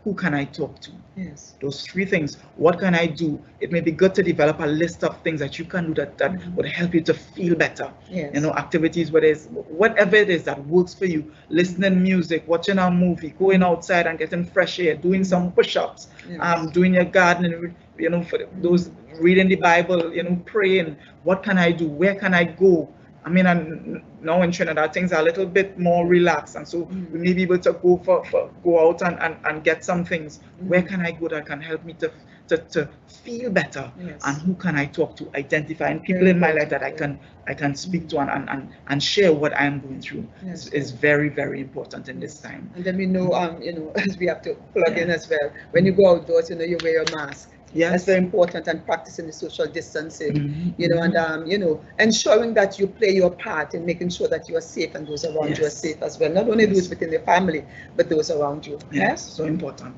Who can I talk to? Yes. Those 3 things. What can I do? It may be good to develop a list of things that you can do that would help you to feel better. Yes. You know, activities, whatever it is that works for you. Listening music, watching a movie, going outside and getting fresh air, doing some push-ups, Yes. doing your gardening, you know, for those reading the Bible, you know, praying. What can I do? Where can I go? I mean, and now in Trinidad, things are a little bit more relaxed, and so we may be able to go out and get some things. Where can I go that can help me to feel better? Yes. And who can I talk to? Identifying people in my life that I can speak to and share what I am going through. Yes. is very, very important in this time. And then we know, you know, as we have to plug in as well. When you go outdoors, you know, you wear your mask. Yes. That's very important, and practicing the social distancing, you know, and you know, ensuring that you play your part in making sure that you are safe and those around you are safe as well. Not only those within the family, but those around you. Yes, so important.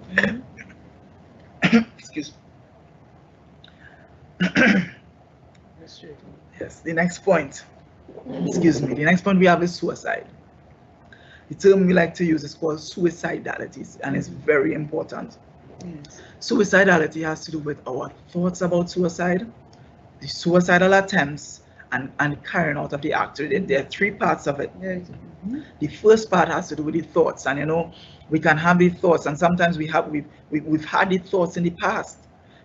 Excuse me. Yes, the next point. Excuse me. The next point we have is suicide. The term we like to use is called suicidality, and it's very important. Yes. Suicidality has to do with our thoughts about suicide, the suicidal attempts, and carrying out of the act. There are 3 parts of it. Yes. The first part has to do with the thoughts, and you know, we can have the thoughts, and sometimes we've had the thoughts in the past,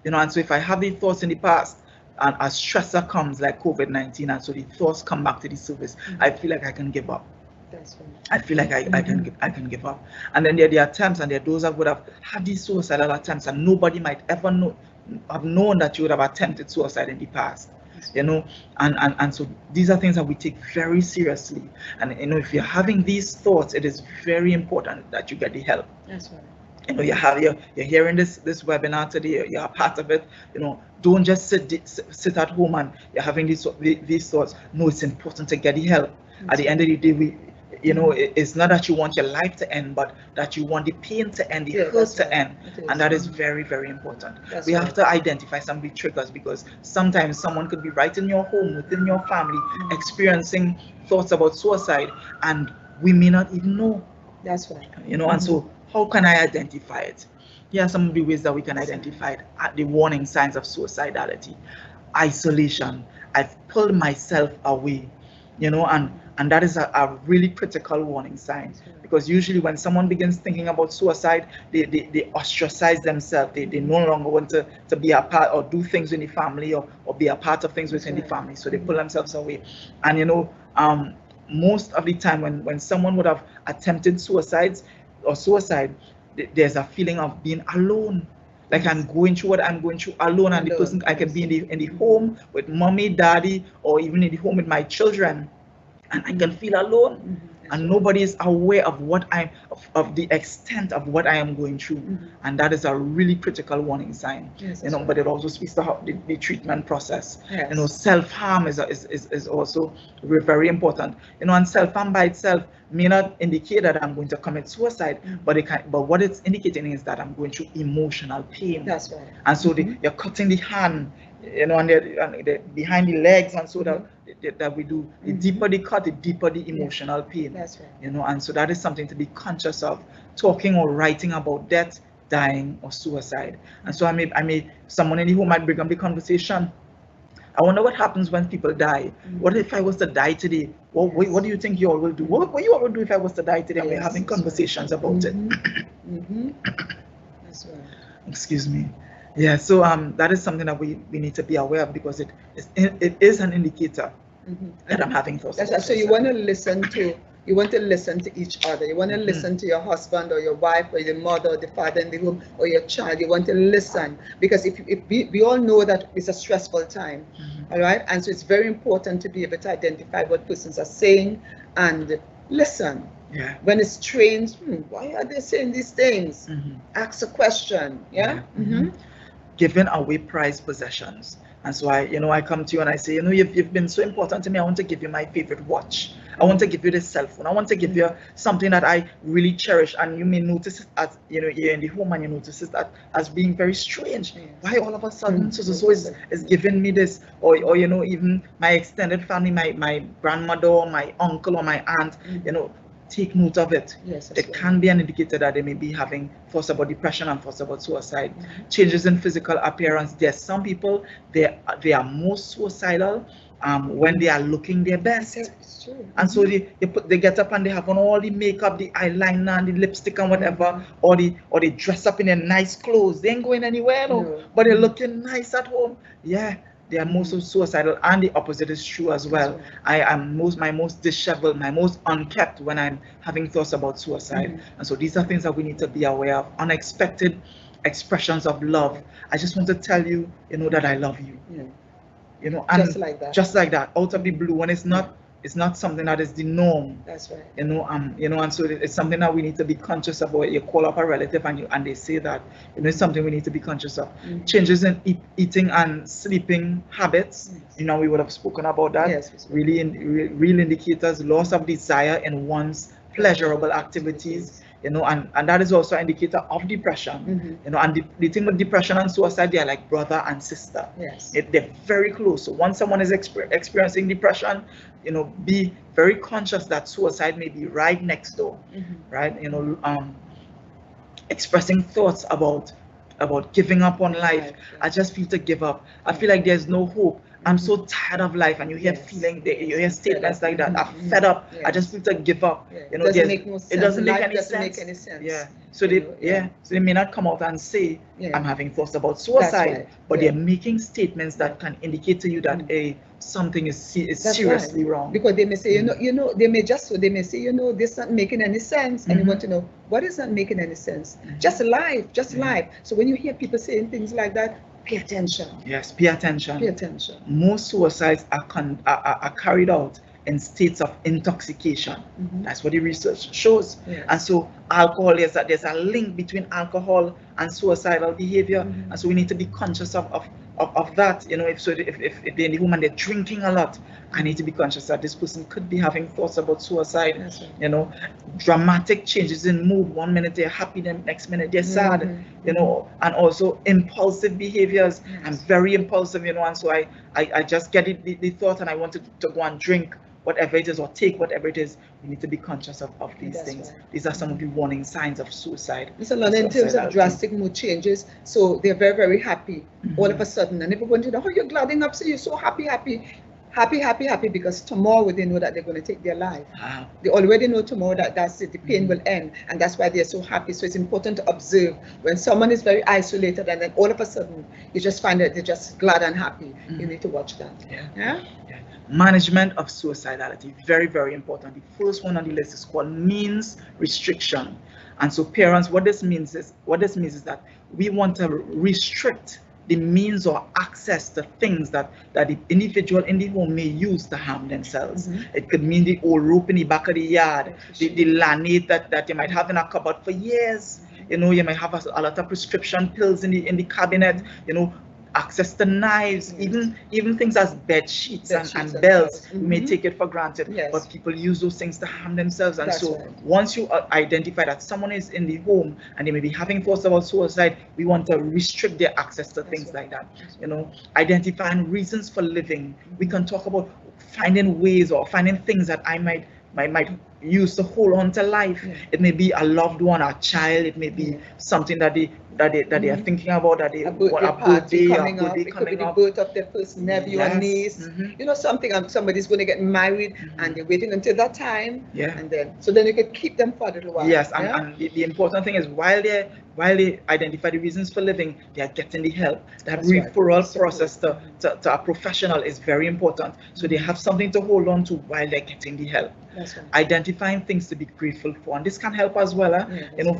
you know, and so if I have the thoughts in the past, and a stressor comes like COVID-19, and so the thoughts come back to the surface, I feel like I can give up. That's right. I feel like I can give up. And then there are the attempts, and there are those that would have had these suicidal attempts, and nobody might ever have known that you would have attempted suicide in the past. You know, and so these are things that we take very seriously. And you know, if you're having these thoughts, it is very important that you get the help. That's right. You know, you're hearing this webinar today, you're a part of it. You know, don't just sit at home and you're having these thoughts. No, it's important to get the help. At the end of the day, you know, it's not that you want your life to end, but that you want the pain to end, the hurt to end. And that is very, very important. We have to identify some of the triggers, because sometimes someone could be right in your home, within your family, experiencing thoughts about suicide, and we may not even know. That's right. You know, and so how can I identify it? Here are some of the ways that we can identify it, the warning signs of suicidality. Isolation. I've pulled myself away, you know, and that is a really critical warning sign, because usually when someone begins thinking about suicide, they ostracize themselves. They no longer want to be a part or do things in the family or be a part of things within the family, so they pull themselves away. And you know, most of the time when someone would have attempted suicide, there's a feeling of being alone. Like, I'm going through what I'm going through alone, and the person, I can be in the home with mommy, daddy, or even in the home with my children, and I can feel alone, and nobody is aware of of the extent of what I am going through, and that is a really critical warning sign. You know, but it also speaks to how the treatment process. You know, self-harm is also very important. You know, and self-harm by itself may not indicate that I'm going to commit suicide, but what it's indicating is that I'm going through emotional pain. That's right. And so you're cutting the hand, you know, and they're behind the legs, and so that we do, the deeper the cut, the deeper the emotional pain. That's right. You know, and so that is something to be conscious of, talking or writing about death, dying, or suicide. And so someone in the home might bring up the conversation. I wonder what happens when people die. What if I was to die today? What do you think you all will do? What you all will do if I was to die today? And we're having conversations about it. That's right. Excuse me. Yeah, so that is something that we need to be aware of, because it is an indicator that I'm having thoughts. So you want to listen to each other. You want to listen to your husband or your wife or your mother or the father in the home or your child. You want to listen, because if we all know that it's a stressful time, all right? And so it's very important to be able to identify what persons are saying and listen. Yeah. When it's strange, why are they saying these things? Ask a question. Yeah. Giving away prized possessions. And so I come to you and I say, you've been so important to me. I want to give you my favorite watch. I want to give you this cell phone. I want to give you something that I really cherish. And you may notice it as, you're in the home and you notice it as being very strange. Why all of a sudden so is giving me this? Or even my extended family, my grandmother or my uncle or my aunt, take note of it. Yes, It can be an indicator that they may be having thoughts about depression and thoughts about suicide. Changes in physical appearance. There's some people, they are more suicidal when they are looking their best. It's true. And so they get up and they have on all the makeup, the eyeliner and the lipstick and whatever, or they dress up in their nice clothes. They ain't going anywhere, but they're looking nice at home. Yeah. They are most suicidal, and the opposite is true as well. I am my most disheveled, my most unkept when I'm having thoughts about suicide. And so these are things that we need to be aware of. Unexpected expressions of love. I just want to tell you, that I love you. And just like that, out of the blue, when it's not something that is the norm. That's right. And so it's something that we need to be conscious of. You call up a relative and they say that, it's something we need to be conscious of. Changes in eating and sleeping habits. We would have spoken about that. Yes, real indicators. Loss of desire in one's pleasurable activities. And that is also an indicator of depression. And the thing with depression and suicide, they are like brother and sister. Yes. They're very close. So once someone is experiencing depression, be very conscious that suicide may be right next door, right? Expressing thoughts about giving up on life. I just feel to give up. I feel like there's no hope. I'm so tired of life, and you hear you hear statements like that. I'm fed up. I just feel to give up. It doesn't make no sense. It doesn't make any sense. Yeah. So they may not come out and say, I'm having thoughts about suicide, but they're making statements that can indicate to you that something is seriously wrong. Because they may say, they may say, this not making any sense, and you want to know what is not making any sense. Just life. So when you hear people saying things like that, pay attention. Yes, pay attention. Pay attention. Most suicides are carried out in states of intoxication. That's what the research shows. And so alcohol, there's a link between alcohol and suicidal behavior. And so we need to be conscious of that. If they're in the home and they're drinking a lot, I need to be conscious that this person could be having thoughts about suicide. Dramatic changes in mood. 1 minute they're happy, the next minute they're sad. And also impulsive behaviors. I'm very impulsive, and so I just get the thought and I want to go and drink whatever it is or take whatever it is. We need to be conscious of these things. These are some of the warning signs of suicide. It's a lot in terms of drastic mood changes. So they're very, very happy all of a sudden. And everyone says, you're gladding up, so you're so happy, because tomorrow they know that they're going to take their life. They already know tomorrow that that's it, the pain will end, and that's why they're so happy. So it's important to observe when someone is very isolated and then all of a sudden you just find that they're just glad and happy. You need to watch that. Yeah. Management of suicidality, very, very important. The first one on the list is called means restriction. And so parents, what this means is that we want to restrict the means or access to things that the individual in the home may use to harm themselves. It could mean the old rope in the back of the yard, the laminate that you might have in a cupboard for years. You might have a lot of prescription pills in the cabinet. Access to knives, even things as bed sheets and belts. We may take it for granted, but people use those things to harm themselves. And once you identify that someone is in the home and they may be having thoughts about suicide, we want to restrict their access to things like that. Identifying reasons for living. We can talk about finding ways or finding things that I might use to hold on to life. It may be a loved one, a child. It may be something that they are thinking about, that they want a birthday coming up. It could be the birth of their first nephew or niece. Somebody's going to get married and they're waiting until that time. And then you could keep them for a little while. Yes, and the important thing is while they identify the reasons for living, they are getting the help. That referral process to a professional is very important. So they have something to hold on to while they're getting the help. Identifying things to be grateful for, and this can help as well.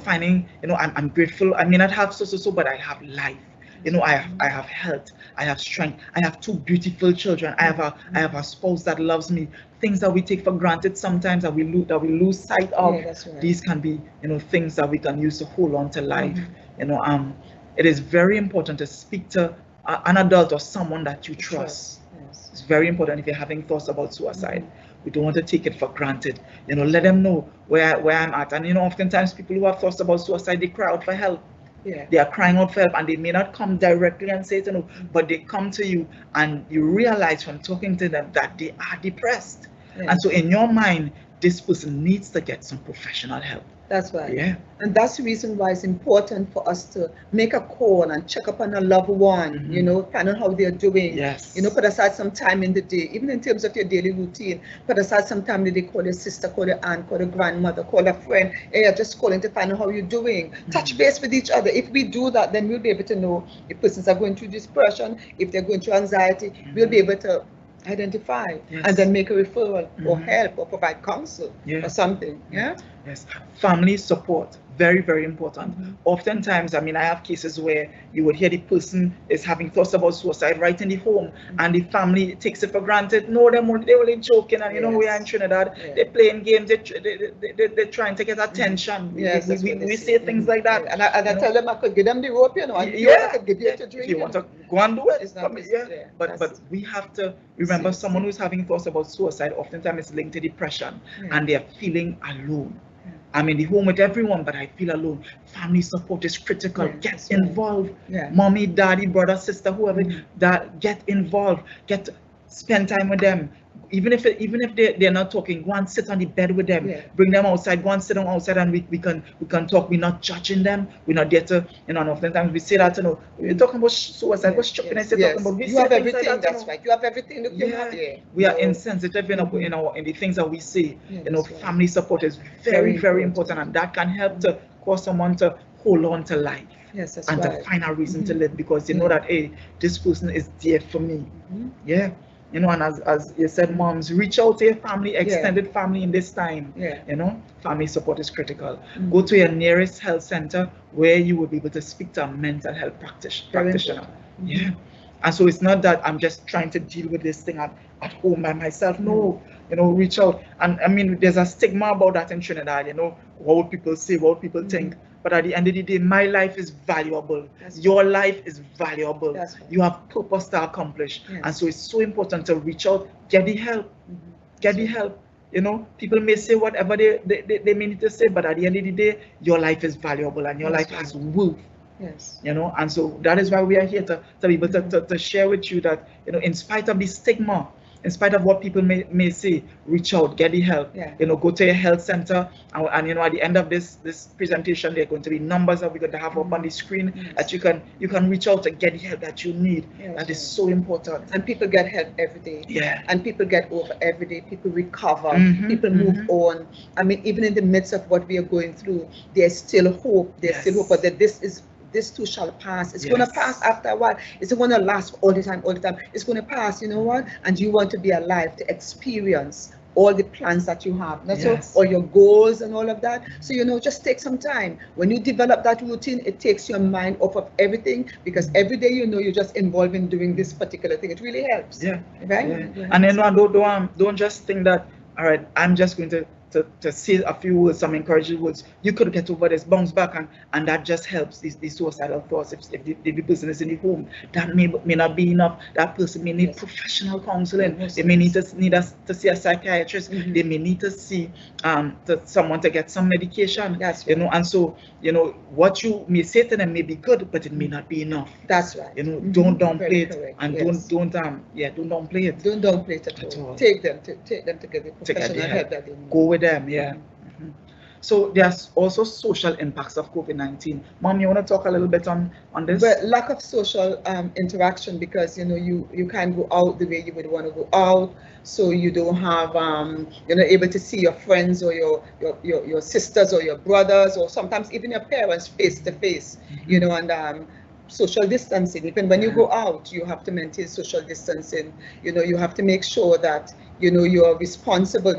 Finding, I'm grateful. I may not have so, but I have life. You know, I have health, I have strength, I have 2 beautiful children, I have a spouse that loves me. Things that we take for granted sometimes that we lose sight of. Yeah, that's right. These can be, you know, things that we can use to hold on to life. You know, it is very important to speak to an adult or someone that you trust. Yes. It's very important if you're having thoughts about suicide. We don't want to take it for granted. You know, let them know where I'm at. And you know, oftentimes people who have thoughts about suicide, they cry out for help. Yeah. They are crying out for help, and they may not come directly and say it, you know, but they come to you, and you realize from talking to them that they are depressed. Yes. And so in your mind, this person needs to get some professional help. That's right. Yeah. And that's the reason why it's important for us to make a call and check up on a loved one, you know, find out how they're doing. Yes. You know, put aside some time in the day, even in terms of your daily routine, put aside some time in the day, call your sister, call your aunt, call your grandmother, call a friend. Hey, you're just calling to find out how you're doing. Touch base with each other. If we do that, then we'll be able to know if persons are going through depression, if they're going through anxiety, we'll be able to identify and then make a referral or help or provide counsel or something. Yeah. Yes. Family support, very, very important. Oftentimes, I mean, I have cases where you would hear the person is having thoughts about suicide right in the home, and the family takes it for granted. No, they're only joking, and you know, we are in Trinidad, they're playing games, they're trying to get attention. Yes, we say things like that. And I tell them I could give them the rope, you know, and I could give you to drink. If you want to go and do it, it's but we have to remember someone who's having thoughts about suicide oftentimes is linked to depression, and they're feeling alone. I'm in the home with everyone, but I feel alone. Family support is critical. Get involved. Mommy, daddy, brother, sister, whoever, that get involved. Get to spend time with them. Even if they're not talking, go and sit on the bed with them. Bring them outside. Go and sit down outside, and we can talk. We're not judging them. We're not there to, you know. And oftentimes we say that, you know, we're talking about suicide. What's stupidness? Talking about you have everything. That's right. You have everything. Look, we are insensitive in the things that we say. You know, family support is very, very important, and that can help to cause someone to hold on to life. Yes, that's and right. to find a reason to live, because they know that, hey, this person is there for me. Yeah. You know, and as you said, moms, reach out to your family, extended family in this time. You know, family support is critical. Go to your nearest health center where you will be able to speak to a mental health practitioner. And so it's not that I'm just trying to deal with this thing at home by myself. No, you know, reach out. And I mean, there's a stigma about that in Trinidad, you know, what would people say, what would people think? But at the end of the day, my life is valuable. Your life is valuable. You have purpose to accomplish. And so it's so important to reach out, get the help. Get the help. You know, people may say whatever they may need to say, but at the end of the day, your life is valuable and your life has worth. You know, and so that is why we are here to be able to share with you that, you know, in spite of the stigma, in spite of what people may say, reach out, get the help. You know, go to your health center, and you know, at the end of this presentation, there are going to be numbers that we're going to have up on the screen that you can reach out and get the help that you need. That is so important. And people get help every day. And people get over every day. People recover. People move on. I mean, even in the midst of what we are going through, there's still hope. There's still hope, but that this too shall pass. It's going to pass after a while. It's going to last all the time. It's going to pass, you know what? And you want to be alive to experience all the plans that you have, all your goals and all of that. So, you know, just take some time. When you develop that routine, it takes your mind off of everything, because every day, you know, you're just involved in doing this particular thing. It really helps. Right? And then don't just think that, all right, I'm just going to say a few words, some encouraging words. You could get over this, bounce back, and that just helps these suicidal thoughts. If the person is in the home, that may not be enough. That person may need professional counseling. They may need us to see a psychiatrist. They may need to see someone to get some medication. You know, and so, you know, what you may say to them may be good, but it may not be enough. That's right. You know, don't downplay it, and don't downplay it. Don't downplay it at all. Take them to get the professional help that they need. Go with them, So there's also social impacts of COVID-19. Mom, you want to talk a little bit on this? But lack of social interaction, because, you know, you can't go out the way you would want to go out, so you don't have you're not able to see your friends or your sisters or your brothers, or sometimes even your parents face to face, you know, and social distancing. Even when you go out, you have to maintain social distancing. You know, you have to make sure that you know, you're a responsible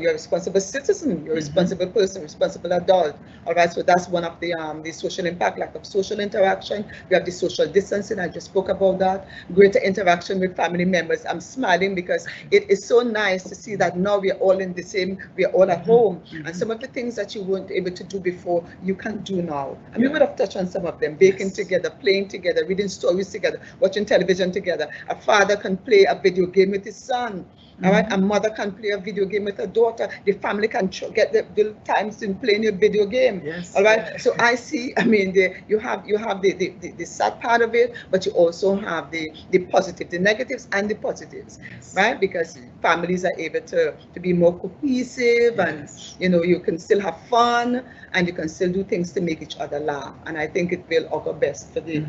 citizen, you're a responsible person, responsible adult. All right, so that's one of the social impact, lack of social interaction. We have the social distancing, I just spoke about that. Greater interaction with family members. I'm smiling because it is so nice to see that now we're all in the same, we're all at home. And some of the things that you weren't able to do before, you can do now. And we would have touched on some of them, baking together, playing together, reading stories together, watching television together. A father can play a video game with his son. All right, a mother can play a video game with her daughter. The family can get the times in playing a video game. Yes. All right. So I see. I mean, you have the sad part of it, but you also have the positive, the negatives and the positives, right? Because families are able to be more cohesive, and you know, you can still have fun, and you can still do things to make each other laugh. And I think it will augur best for the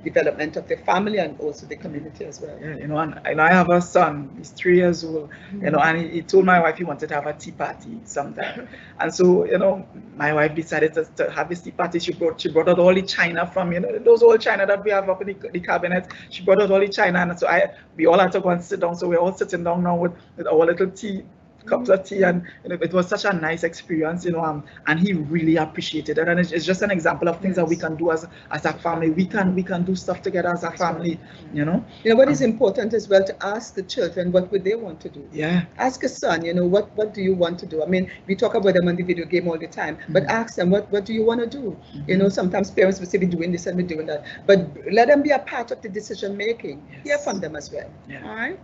development of the family and also the community as well. Yeah, you know, and I have a son. He's 3 years old. You know, and he told my wife he wanted to have a tea party sometime. And so, you know, my wife decided to have this tea party. She brought out all the china from, you know, those old china that we have up in the cabinet. She brought out all the china, and so we all had to go and sit down. So we're all sitting down now with our little tea, cups of tea, and you know, it was such a nice experience, you know, and he really appreciated it. And it's just an example of things that we can do as a family. We can do stuff together as a family, you know. You know what is important as well, to ask the children what would they want to do. Yeah. Ask a son, you know, what do you want to do? I mean, we talk about them on the video game all the time, but ask them what do you want to do? You know, sometimes parents will say we're doing this and we're doing that, but let them be a part of the decision making. Hear from them as well. Yeah. All right.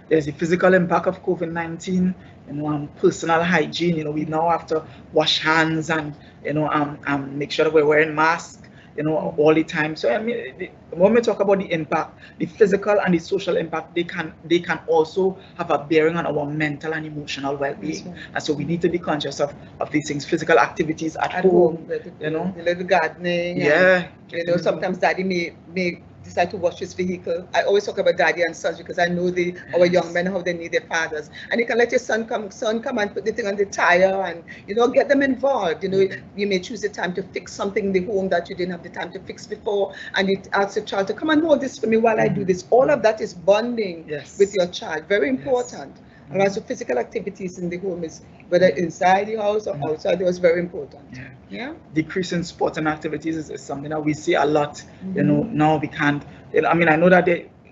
There's the physical impact of COVID-19, you know, personal hygiene. You know, we now have to wash hands and, you know, make sure that we're wearing masks, you know, all the time. So I mean, when we talk about the impact, the physical and the social impact, they can also have a bearing on our mental and emotional well-being. And so we need to be conscious of these things. Physical activities at home, you know, the little gardening. Yeah. And, you know, sometimes daddy may decide to wash his vehicle. I always talk about daddy and sons because I know our young men, how they need their fathers. And you can let your son come and put the thing on the tire, and, you know, get them involved. You know, you may choose the time to fix something in the home that you didn't have the time to fix before, and you ask the child to come and hold this for me while I do this. All of that is bonding with your child. Very important. And also physical activities in the home, is whether inside the house or outside the house, very important. Yeah. Decreasing sports and activities is something that we see a lot. You know, now we can't. You know, I mean, I know that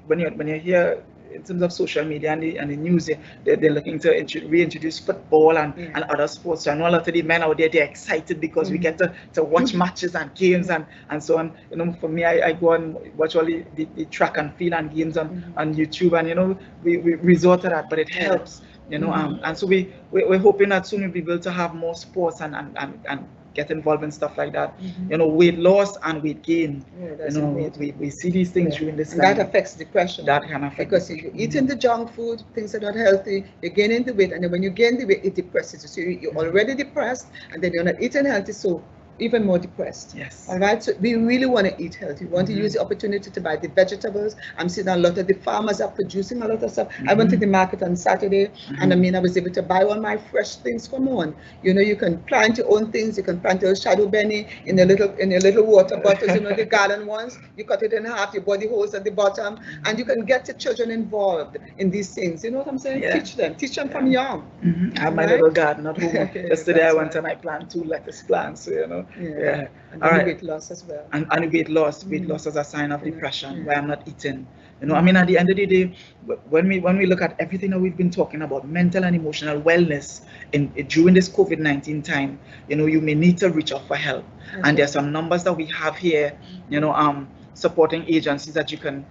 when you're here in terms of social media and the news, they're looking to reintroduce football and other sports. So I know a lot of the men out there, they're excited because we get to watch matches and games and so on. You know, for me, I go and watch all the track and field and games on YouTube, and you know, we resort to that, but it helps. You know, and so we're hoping that soon we'll be able to have more sports and get involved in stuff like that. You know, weight loss and weight gain. You know, we see these things during this time. That affects depression. That can affect, because if you're eating the junk food, things are not healthy, you're gaining the weight, and then when you gain the weight, it depresses you. So you're already depressed, and then you're not eating healthy, so even more depressed. Yes. All right. So we really want to eat healthy. We want to use the opportunity to buy the vegetables. I'm seeing a lot of the farmers are producing a lot of stuff. I went to the market on Saturday, and I mean, I was able to buy all my fresh things from on. You know, you can plant your own things. You can plant your shadow benny in your little water bottles. You know, the garden ones. You cut it in half. You body holes at the bottom, and you can get the children involved in these things. You know what I'm saying? Yeah. Teach them from young. I have my little garden at home. Yesterday I went and I planted 2 lettuce plants. So, you know. Yeah. And all right. Weight loss as well. And weight loss as a sign of depression, why I'm not eating. You know, I mean, at the end of the day, when we look at everything that we've been talking about, mental and emotional wellness during this COVID-19 time, you know, you may need to reach out for help. And there's some numbers that we have here, you know, supporting agencies that you can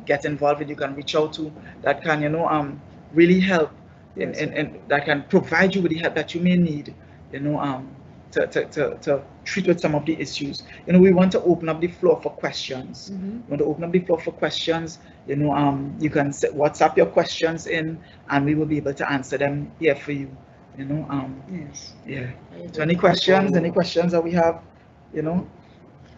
get involved with, you can reach out to, that can, you know, really help and that can provide you with the help that you may need, you know, to treat with some of the issues. You know, we want to open up the floor for questions. We want to open up the floor for questions. You know, you can WhatsApp your questions in, and we will be able to answer them here for you. You know, yeah. So any questions that we have, you know?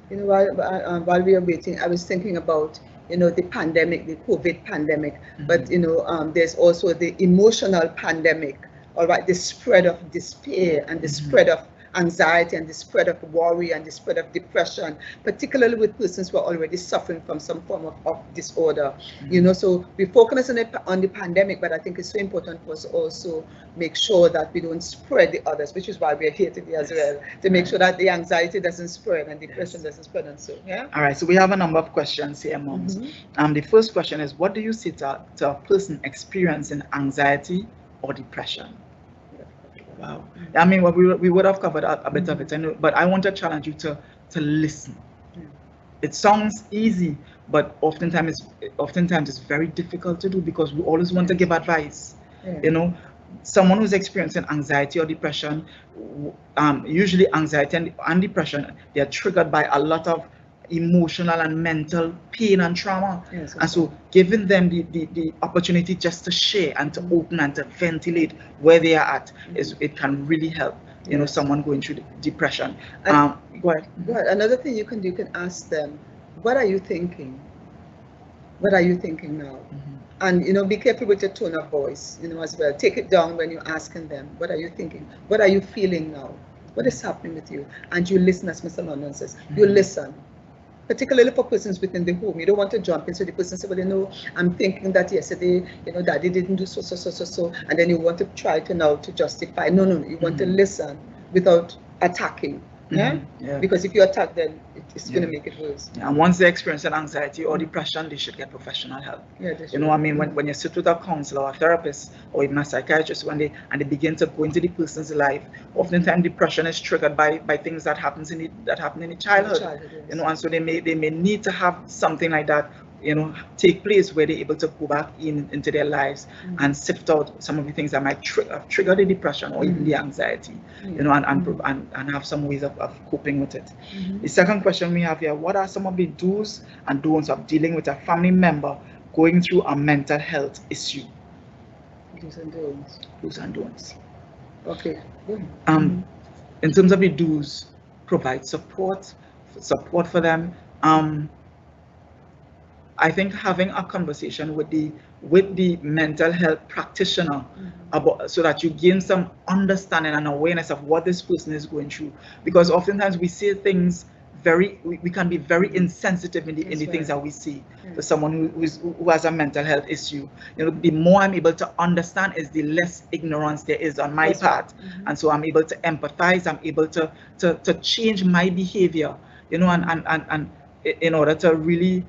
You know, while we are waiting, I was thinking about, you know, the pandemic, the COVID pandemic, but you know, there's also the emotional pandemic. All right, the spread of despair and the spread of anxiety and the spread of worry and the spread of depression, particularly with persons who are already suffering from some form of disorder. You know, so we focus on the pandemic, but I think it's so important for us also make sure that we don't spread the others, which is why we're here today as well, to make sure that the anxiety doesn't spread and depression doesn't spread, and so, yeah. All right, so we have a number of questions here, moms. The first question is, what do you say to a person experiencing anxiety or depression? Wow. I mean, well, we would have covered a bit of it, but I want to challenge you to listen. It sounds easy, but oftentimes it's very difficult to do because we always want to give advice. You know, someone who's experiencing anxiety or depression, usually anxiety and depression, they are triggered by a lot of emotional and mental pain and trauma. And so giving them the opportunity just to share and to open and to ventilate where they are at, it can really help, you know, someone going through depression. Go ahead. Another thing you can do, you can ask them, what are you thinking? What are you thinking now? And, you know, be careful with your tone of voice, you know, as well. Take it down when you're asking them, what are you thinking? What are you feeling now? What is happening with you? And you listen, as Mr. London says, you listen. Particularly for persons within the home, you don't want to jump in. So the person says, well, you know, I'm thinking that yesterday, you know, daddy didn't do so, and then you want to try to now to justify. No, you want to listen without attacking. Because if you attack, then it's going to make it worse. And once they experience an anxiety or depression, they should get professional help. You know, I mean, when you sit with a counselor or a therapist or even a psychiatrist, when they begin to go into the person's life, oftentimes depression is triggered by things that happen in the childhood. You know, and so they may need to have something like that, you know, take place where they're able to go back into their lives and sift out some of the things that might trigger the depression or even the anxiety, you know, and have some ways of coping with it. The second question we have here, what are some of the do's and don'ts of dealing with a family member going through a mental health issue? Do's and don'ts. Do's and don'ts. Okay. In terms of the do's, provide support for them. I think having a conversation with the mental health practitioner about, so that you gain some understanding and awareness of what this person is going through, because oftentimes we say things we can be very insensitive in the things that we see to someone who has a mental health issue. You know, the more I'm able to understand is the less ignorance there is on my part, and so I'm able to empathize. I'm able to change my behavior. You know, and in order to really.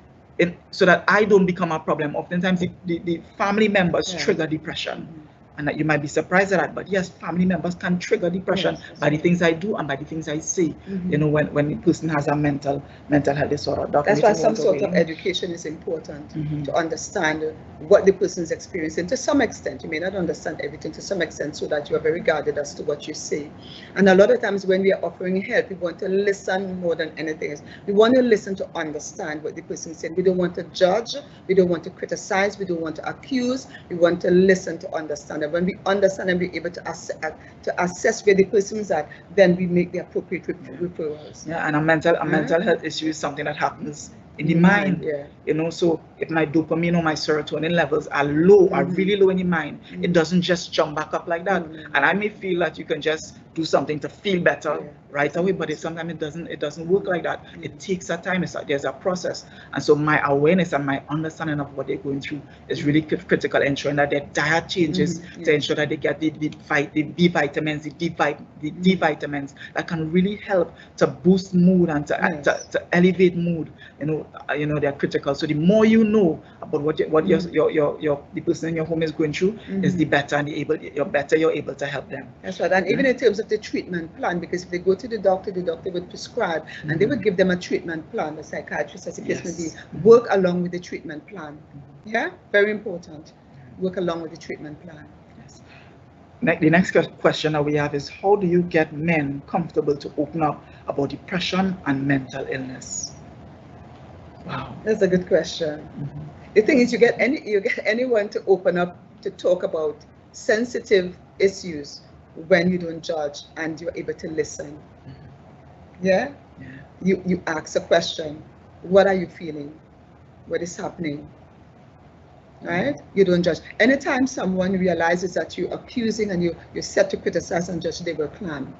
So that I don't become a problem. Oftentimes the family members trigger depression, and that you might be surprised at that, but yes, family members can trigger depression by the things I do and by the things I say. You know, when the person has a mental health disorder. That's why some sort of education is important to understand what the person is experiencing. To some extent, you may not understand everything to some extent, so that you are very guarded as to what you say. And a lot of times when we are offering help, we want to listen more than anything else. We want to listen to understand what the person is saying. We don't want to judge. We don't want to criticize. We don't want to accuse. We want to listen to understand. And when we understand and we're able to assess where the person is at, then we make the appropriate referrals. Yeah, and a mental health issue is something that happens in the mind. You know, so if my dopamine or my serotonin levels are low, are really low in the mind, it doesn't just jump back up like that. And I may feel that you can just do something to feel better right away, but sometimes it doesn't work like that. It takes a time. There's a process, and so my awareness and my understanding of what they're going through is really critical, ensuring that their diet changes to ensure that they get the B vitamins, the D vitamins that can really help to boost mood and to elevate mood. You know they're critical. So the more you know about what the person in your home is going through, is the better and you're able to help them. That's right. And even in terms of the treatment plan, because if they go to the doctor would prescribe and they would give them a treatment plan. The psychiatrist, as the case may be, work along with the treatment plan. Yeah, very important. Work along with the treatment plan. Yes. The next question that we have is, how do you get men comfortable to open up about depression and mental illness? Wow, that's a good question. The thing is, you get anyone to open up to talk about sensitive issues when you don't judge and you're able to listen. You ask a question. What are you feeling? What is happening? Right? You don't judge. Anytime someone realizes that you're accusing and you're set to criticize and judge, they will clam.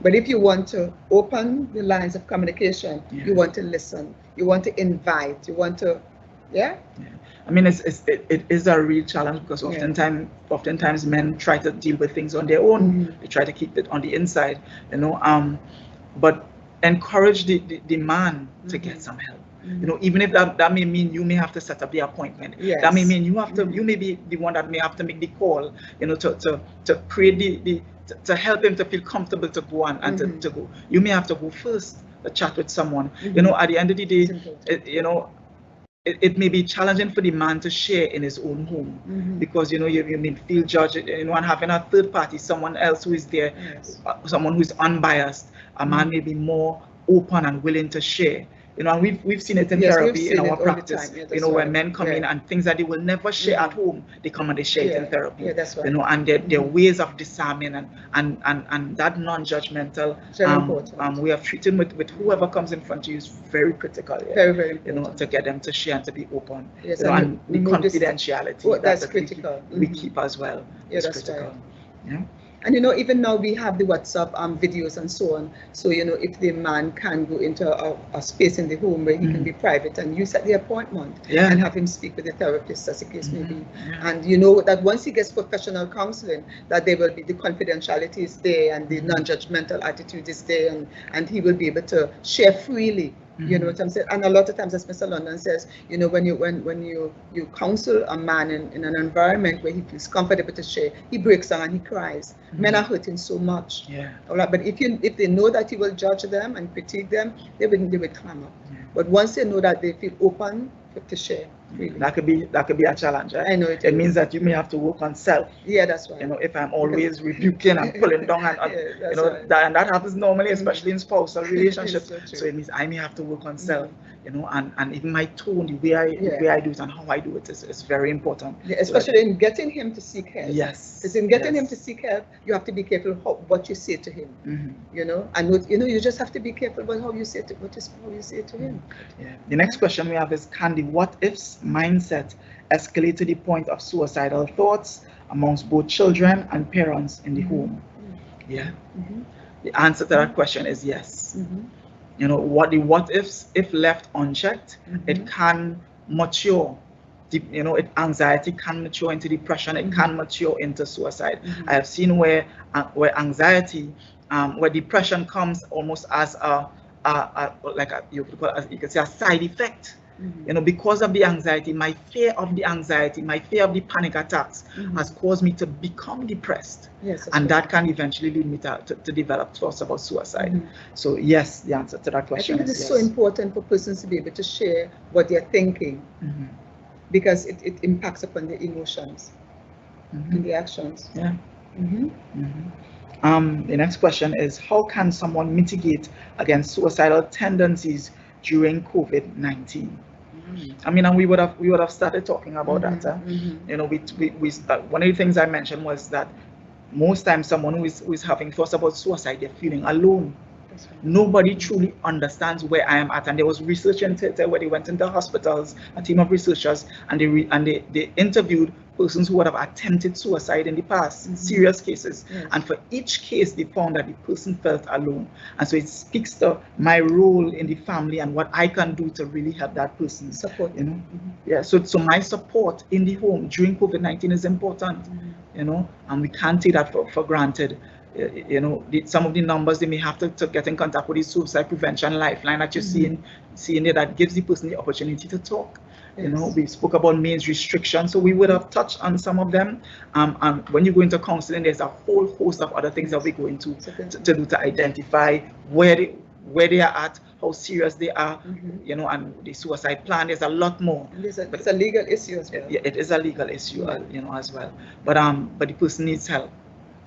But if you want to open the lines of communication, you want to listen, you want to invite, you want to, yeah. I mean, it is a real challenge because oftentimes men try to deal with things on their own. They try to keep it on the inside, you know. But encourage the man to get some help. You know, even if that may mean you may have to set up the appointment. That may mean you have to. You may be the one that may have to make the call. You know, to create to help him to feel comfortable to go and to go. You may have to go first to chat with someone. You know, at the end of the day, you know, it may be challenging for the man to share in his own home because, you know, you may feel judged, you know, and having a third party, someone else who is there, someone who is unbiased, a man may be more open and willing to share. You know, and we've seen it in therapy in our practice. You know, where men come in and things that they will never share at home, they come and they share it in therapy. You know, and their ways of disarming and that non-judgmental way of treating with whoever comes in front of you is very critical. Very, very important. You know, to get them to share and to be open. You know, and the confidentiality that's critical. We keep as well. That's critical. Yeah. And you know, even now we have the WhatsApp videos and so on. So, you know, if the man can go into a space in the home where he can be private and you set the appointment and have him speak with the therapist, as the case may be. And you know that once he gets professional counseling, that there will be the confidentiality is there and the non-judgmental attitude is there, and he will be able to share freely. You know what I'm saying? And a lot of times, as Mr. London says, you know, when you counsel a man in an environment where he feels comfortable to share, he breaks down and he cries. Men are hurting so much. All right, but if they know that he will judge them and critique them, they would clamor. But once they know that they feel open to share, really. That could be a challenge. Right? I know it means that you may have to work on self. Yeah, that's right. You know, if I'm always rebuking and pulling down, and you know, right. that happens normally, especially in spousal relationships. So it means I may have to work on self. You know, and even my tone, the way I do it and how I do it is very important. Yeah, especially in getting him to seek help. Yes. Because in getting him to seek help, you have to be careful what you say to him. You know, and you just have to be careful about how you say to him. Yeah. The next question we have is, can the what ifs mindset escalate to the point of suicidal thoughts amongst both children and parents in the home? Yeah. The answer to that question is yes. You know, the what ifs, if left unchecked, it can mature. You know, anxiety can mature into depression. It can mature into suicide. I have seen where anxiety, where depression comes almost as you could say a side effect. You know, because of the anxiety, my fear of the panic attacks has caused me to become depressed. Yes, and that can eventually lead me to develop thoughts about suicide. So yes, the answer to that question is yes. I think it is so important for persons to be able to share what they're thinking, because it impacts upon their emotions and the actions. Yeah. The next question is, how can someone mitigate against suicidal tendencies during COVID-19? I mean, and we would have started talking about that. You know, we one of the things I mentioned was that most times someone who is having thoughts about suicide, they're feeling alone. Nobody truly understands where I am at. And there was research into it where they went into hospitals, a team of researchers, and they interviewed persons who would have attempted suicide in the past, serious cases. And for each case, they found that the person felt alone. And so it speaks to my role in the family and what I can do to really help that person. Support. You know, yeah. So my support in the home during COVID-19 is important. You know, and we can't take that for granted. You know, some of the numbers, they may have to get in contact with the suicide prevention lifeline that you're seeing there, that gives the person the opportunity to talk. You know, we spoke about means restrictions, so we would have touched on some of them. And when you go into counseling, there's a whole host of other things that we go into to do to identify where they are at, how serious they are, you know, and the suicide plan. There's a lot more. It's a legal issue as well. Yeah, it is a legal issue, you know, as well. But the person needs help.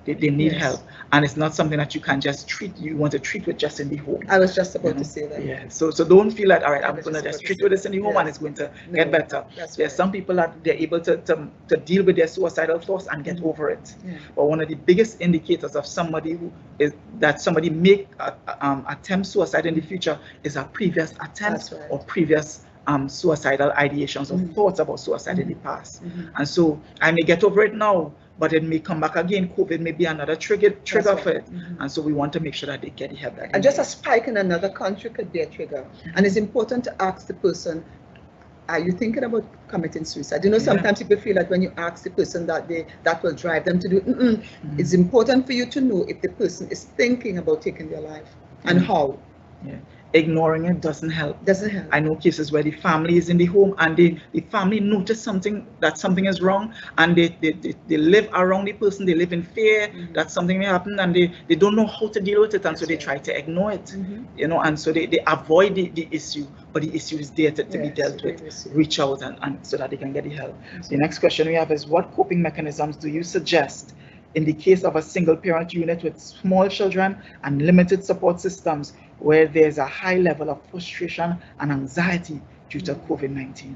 They need help, and it's not something that you can just treat. You want to treat with just in the home. I was just about to say that. Yeah. So don't feel like, all right, I'm going to just treat with this in the home and it's going to get better. There's some people that they're able to deal with their suicidal thoughts and get over it. But one of the biggest indicators of somebody somebody make attempt suicide in the future is a previous attempt or previous suicidal ideations or thoughts about suicide in the past. And so I may get over it now, but it may come back again. COVID may be another trigger right. for it. And so we want to make sure that they get the help that they And just need. a spike in another country could be a trigger. And it's important to ask the person, are you thinking about committing suicide? You know, sometimes people feel like when you ask the person that will drive them to do it. It's important for you to know if the person is thinking about taking their life and how. Yeah. Ignoring it doesn't help. Doesn't help. I know cases where the family is in the home and the family notice something is wrong, and they live around the person, they live in fear that something may happen, and they don't know how to deal with it, and so they try to ignore it. You know, and so they avoid the issue, but the issue is there to be dealt with. Reach out and so that they can get the help. The next question we have is, what coping mechanisms do you suggest in the case of a single parent unit with small children and limited support systems, where there's a high level of frustration and anxiety due to COVID-19?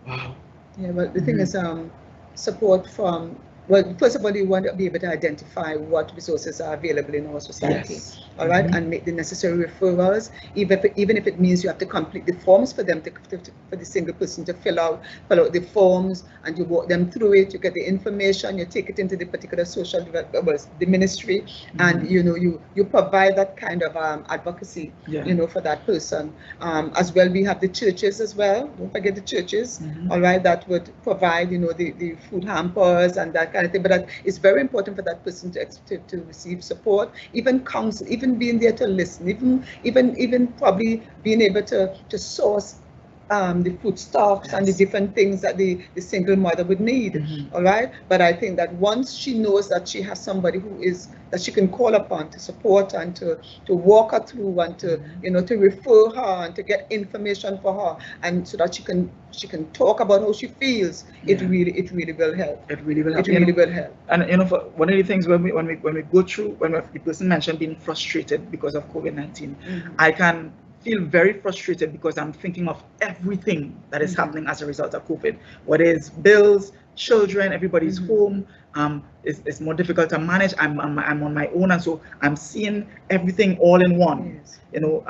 Wow. Yeah, well, the thing is, support from, well, first of all, you want to be able to identify what resources are available in our society, all right, and make the necessary referrals, even if it means you have to complete the forms for them, for the single person to fill out the forms, and you walk them through it, you get the information, you take it into the particular social development, the ministry, and you know, you provide that kind of advocacy, you know, for that person. As well, we have the churches as well. Don't forget the churches, all right, that would provide, you know, the food hampers and that kind of thing. But it's very important for that person to receive support, even counsel, even being there to listen, even probably being able to source the foodstuffs and the different things that the single mother would need, all right? But I think that once she knows that she has somebody that she can call upon to support and to walk her through and to, you know, to refer her and to get information for her, and so that she can talk about how she feels, it really will help. It really will help. It really will help. And you know, one of the things when we go through, when the person mentioned being frustrated because of COVID-19, I can feel very frustrated because I'm thinking of everything that is happening as a result of COVID. Whether it's bills, children, everybody's home. It's more difficult to manage. I'm on my own, and so I'm seeing everything all in one. You know,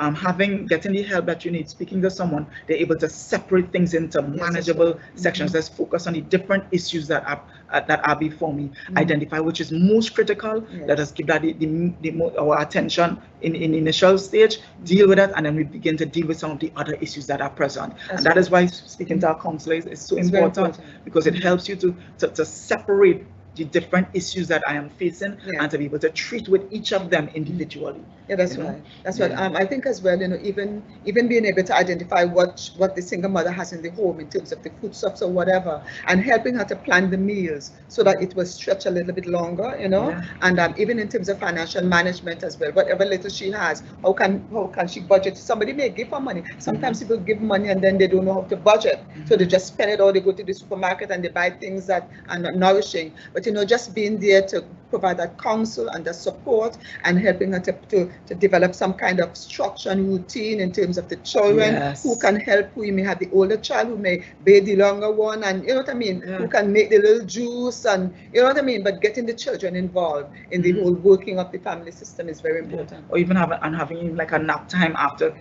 getting the help that you need, speaking to someone, they're able to separate things into manageable sections. Let's focus on the different issues that are before me. Identify which is most critical. Let us give that our attention in the initial stage. Deal with that, and then we begin to deal with some of the other issues that are present. And that is why speaking to our counselors is so important, because it helps you to separate the different issues that I am facing and to be able to treat with each of them individually. Yeah, that's right. That's right. I think as well, you know, even being able to identify what the single mother has in the home in terms of the foodstuffs or whatever, and helping her to plan the meals so that it will stretch a little bit longer, you know, and even in terms of financial management as well, whatever little she has, how can she budget? Somebody may give her money. Sometimes people give money and then they don't know how to budget, so they just spend it all. They go to the supermarket and they buy things that are not nourishing. But you know, just being there to provide that counsel and the support and helping her to develop some kind of structure and routine in terms of the children who can help, who you may have the older child who may bathe the longer one, and you know what I mean, who can make the little juice, and you know what I mean, but getting the children involved in the whole working of the family system is very important. Or even having like a nap time after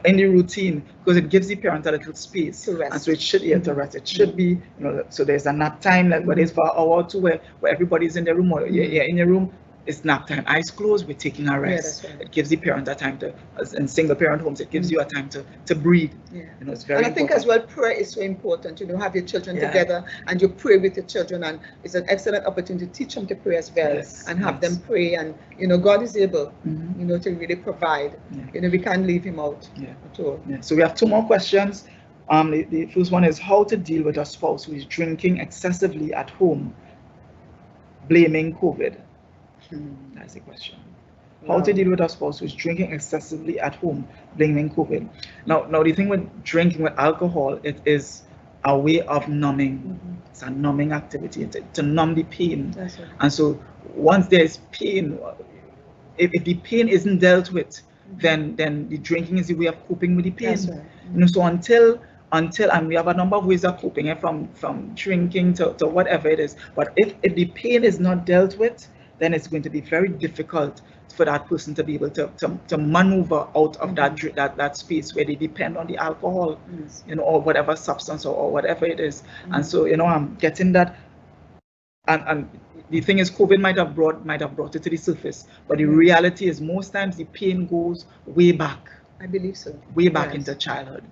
in the routine, because it gives the parent a little space to rest. And so it should to rest. It should be, you know, so there's a nap time, like whether it's for an hour or two where everybody's in their room, or you're in your room, it's nap time, eyes closed, we're taking a rest. It gives the parent a time to, as in single parent homes, it gives you a time to breathe. You know, it's very important. And I think as well, prayer is so important. You know, have your children together and you pray with your children, and it's an excellent opportunity to teach them to pray as well, and have them pray. And you know, God is able, you know, to really provide. You know, we can't leave him out at all. So we have two more questions. The first one is how to deal with a spouse who is drinking excessively at home, blaming COVID. That's the question. How to deal with a spouse who's drinking excessively at home, blaming COVID. Now the thing with drinking with alcohol, it is a way of numbing. It's a numbing activity to numb the pain. And so once there's pain, if the pain isn't dealt with, then the drinking is the way of coping with the pain. You know, so until and we have a number of ways of coping, from drinking to whatever it is. But if the pain is not dealt with, then it's going to be very difficult for that person to be able to maneuver out of that space where they depend on the alcohol, you know, or whatever substance or whatever it is. And so, you know, I'm getting that and the thing is, COVID might have brought it to the surface, but the reality is most times the pain goes way back. I believe so. Way back into childhood,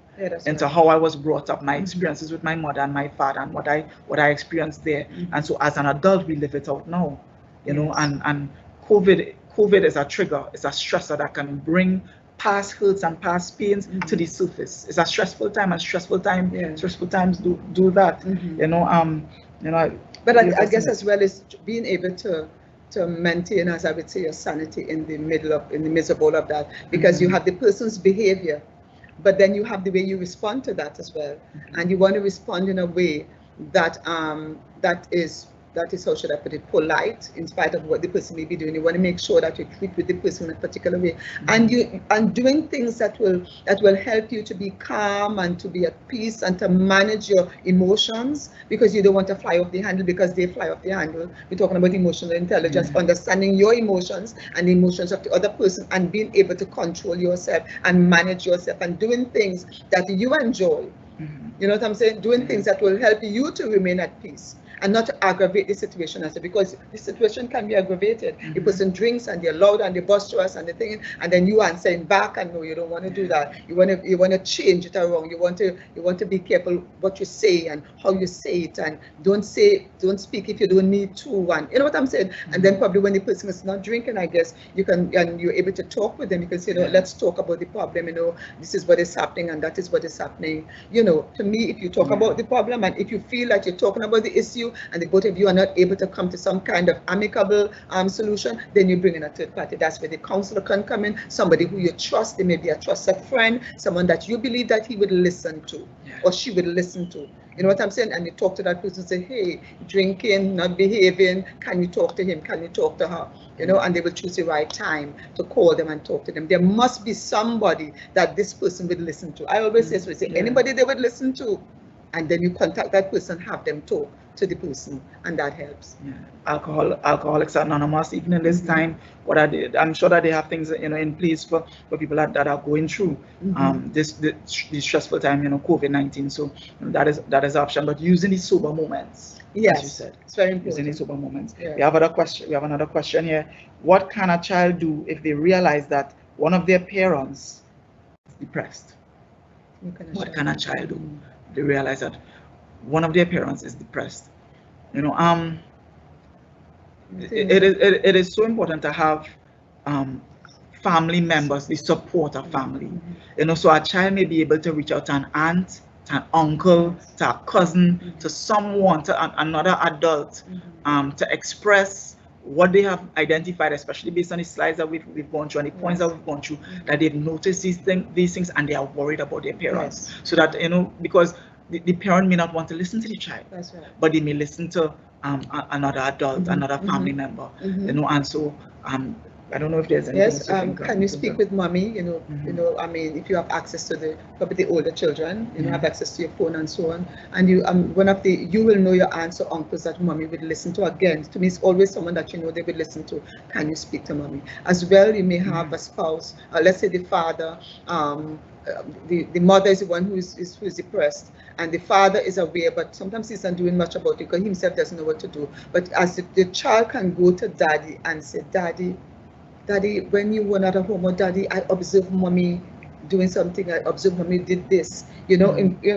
into how I was brought up, my experiences with my mother and my father, and what I experienced there. And so as an adult, we live it out now, you know. And COVID is a trigger, it's a stressor that can bring past hurts and past pains to the surface. It's a stressful time, and stressful times do that, you know. But I guess as well as being able to maintain, as I would say, your sanity in the midst of all of that, because you have the person's behavior, but then you have the way you respond to that as well, and you want to respond in a way that that is, how should I put it, polite, in spite of what the person may be doing. You want to make sure that you treat with the person in a particular way, and doing things that will help you to be calm and to be at peace and to manage your emotions, because you don't want to fly off the handle, because they fly off the handle. We're talking about emotional intelligence, understanding your emotions and the emotions of the other person, and being able to control yourself and manage yourself, and doing things that you enjoy. You know what I'm saying? Doing things that will help you to remain at peace, and not to aggravate the situation, because the situation can be aggravated. The person drinks and they're loud and they boisterous and the thing, and then you answering back, and no, you don't want to do that. You want to change it around. You want to be careful what you say and how you say it, and don't speak if you don't need to, and you know what I'm saying. And then probably when the person is not drinking, I guess you can, and you're able to talk with them. You can say, no, let's talk about the problem. You know, this is what is happening and that is what is happening. You know, to me, if you talk about the problem, and if you feel like you're talking about the issue, and the both of you are not able to come to some kind of amicable solution, then you bring in a third party. That's where the counselor can come in, somebody who you trust. They may be a trusted friend, someone that you believe that he would listen to, or she would listen to. You know what I'm saying? And you talk to that person, say, hey, drinking, not behaving, can you talk to him? Can you talk to her? You know, and they will choose the right time to call them and talk to them. There must be somebody that this person would listen to. I always say, anybody they would listen to, and then you contact that person, have them talk to the person, and that helps. Alcoholics Anonymous, even in this time, I'm sure that they have things, you know, in place for people that are going through this stressful time, you know, COVID-19. So you know, that is option, but using these sober moments. Yes, as you said, it's very important. Using these sober moments. We have another question here. What can a child do if they realize that one of their parents is depressed? What can a child do? They realize that one of their parents is depressed. You know, it is so important to have family members, the support of family. You know, so a child may be able to reach out to an aunt, to an uncle, to a cousin, to someone, to another adult, to express what they have identified, especially based on the slides that we've gone through and the points that we've gone through, that they've noticed these things and they are worried about their parents. So that, you know, because the parent may not want to listen to the child, but they may listen to another adult, another family member, you know, and so I don't know if there's anything. Can you speak with mommy? You know, I mean, if you have access to probably the older children, you know, have access to your phone and so on, and you you will know your aunts or uncles that mommy would listen to. Again, to me, it's always someone that you know they would listen to. Can you speak to mommy? As well, you may have a spouse, let's say the father, the mother is the one who is depressed, and the father is aware, but sometimes he's not doing much about it because himself doesn't know what to do. But as the child can go to daddy and say, Daddy, when you were not at home, or Daddy, I observed mommy doing something. I observed mommy did this, you know,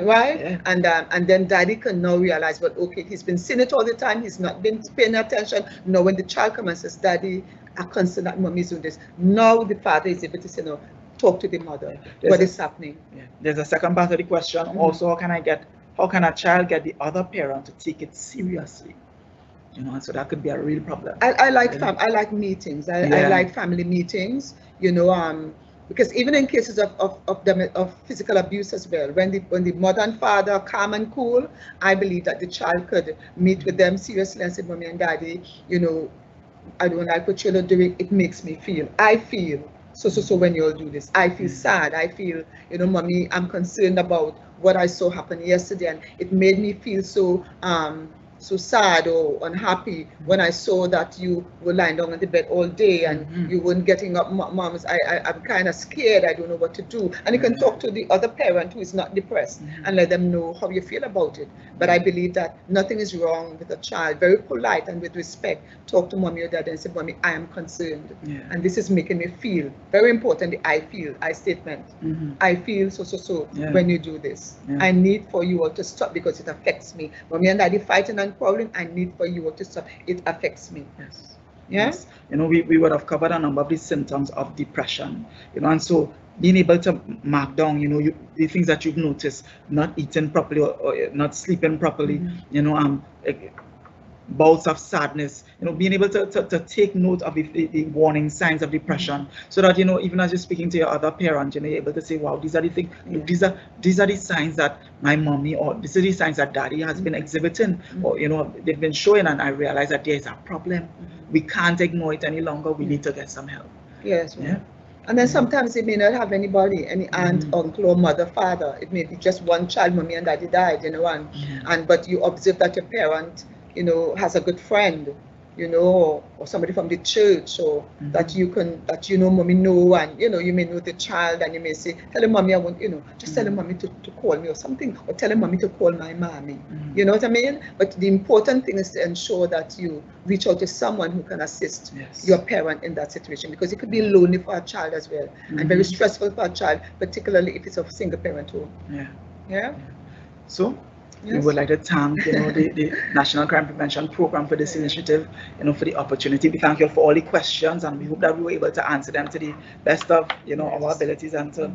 right? And then Daddy can now realize, well, okay, he's been seeing it all the time. He's not been paying attention. Now, when the child comes and says, Daddy, I concern that mommy's doing this. Now the father is able to say, no, talk to the mother. What is happening? There's a second part of the question. Also, how can a child get the other parent to take it seriously? You know, so that could be a real problem. I like meetings. I like family meetings. You know, because even in cases of physical abuse as well, when the mother and father are calm and cool, I believe that the child could meet with them seriously and say, Mommy and Daddy, you know, I don't like what you're doing. It makes me feel. I feel so when you all do this, I feel sad. I feel, you know, Mommy, I'm concerned about what I saw happen yesterday, and it made me feel so so sad or unhappy when I saw that you were lying down on the bed all day and you weren't getting up. Moms, I'm kind of scared. I don't know what to do. And you can talk to the other parent who is not depressed and let them know how you feel about it. But I believe that nothing is wrong with a child. Very polite and with respect. Talk to mommy or dad and say, mommy, I am concerned. And this is making me feel. Very important, the I feel, I statement. I feel so when you do this. I need for you all to stop because it affects me. Mommy and daddy fighting and quarreling, I need for you all to stop. It affects me. Yes. Yeah? Yes. You know, we would have covered a number of the symptoms of depression, you know, and so being able to mark down, you know, the things that you've noticed, not eating properly or not sleeping properly, you know, bouts of sadness, you know, being able to take note of the warning signs of depression, so that, you know, even as you're speaking to your other parent, you know, you're able to say, wow, these are the things, these are the signs that my mommy, or these are the signs that daddy has been exhibiting, or, you know, they've been showing, and I realize that there is a problem. We can't ignore it any longer. We need to get some help. Yes. Yeah. And then sometimes they may not have anybody, any aunt, uncle, or mother, father. It may be just one child, mommy and daddy died, you know, and but you observe that your parent, you know, has a good friend, you know, or somebody from the church, or that you know, mommy know, and, you know, you may know the child, and you may say, tell him, mommy, I want, you know, just tell him, mommy, to call me or something, or tell him, mommy, to call my mommy. You know what I mean? But the important thing is to ensure that you reach out to someone who can assist your parent in that situation, because it could be lonely for a child as well, and very stressful for a child, particularly if it's a single parent home. Yeah. So we would like to thank, you know, the National Crime Prevention Program for this initiative, you know, for the opportunity. We thank you for all the questions, and we hope that we were able to answer them to the best of, you know, our abilities, and to,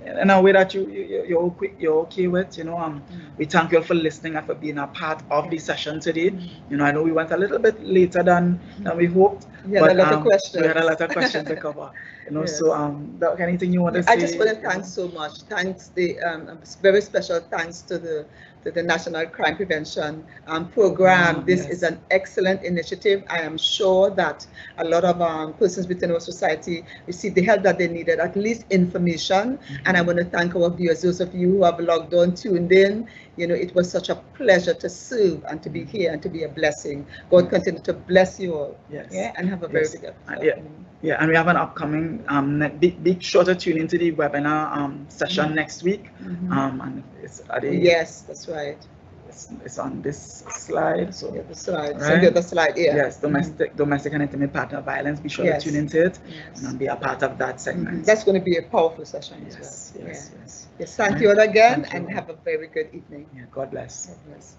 in a way that you're okay with, you know. We thank you for listening and for being a part of the session today. You know, I know we went a little bit later than we hoped, but we had a lot of questions to cover. You know, so Doc, anything you want to say? I just want to thank so much. Thanks, the very special thanks to the National Crime Prevention Program. This is an excellent initiative. I am sure that a lot of persons within our society received the help that they needed, at least information. And I want to thank our viewers, those of you who have logged on, tuned in. You know, it was such a pleasure to serve and to be here and to be a blessing. God continue to bless you all. Yeah, and have a very good afternoon. Yeah, and we have an upcoming big sure to tune into the webinar session next week. And it's yes, that's right. It's on this slide. So the slide. Right? So the other slide, Yes, domestic and intimate partner violence. Be sure to tune into it and be a part of that segment. That's going to be a powerful session as well. Yes. Thank you all again, and have a very good evening. Yeah, God bless. God bless.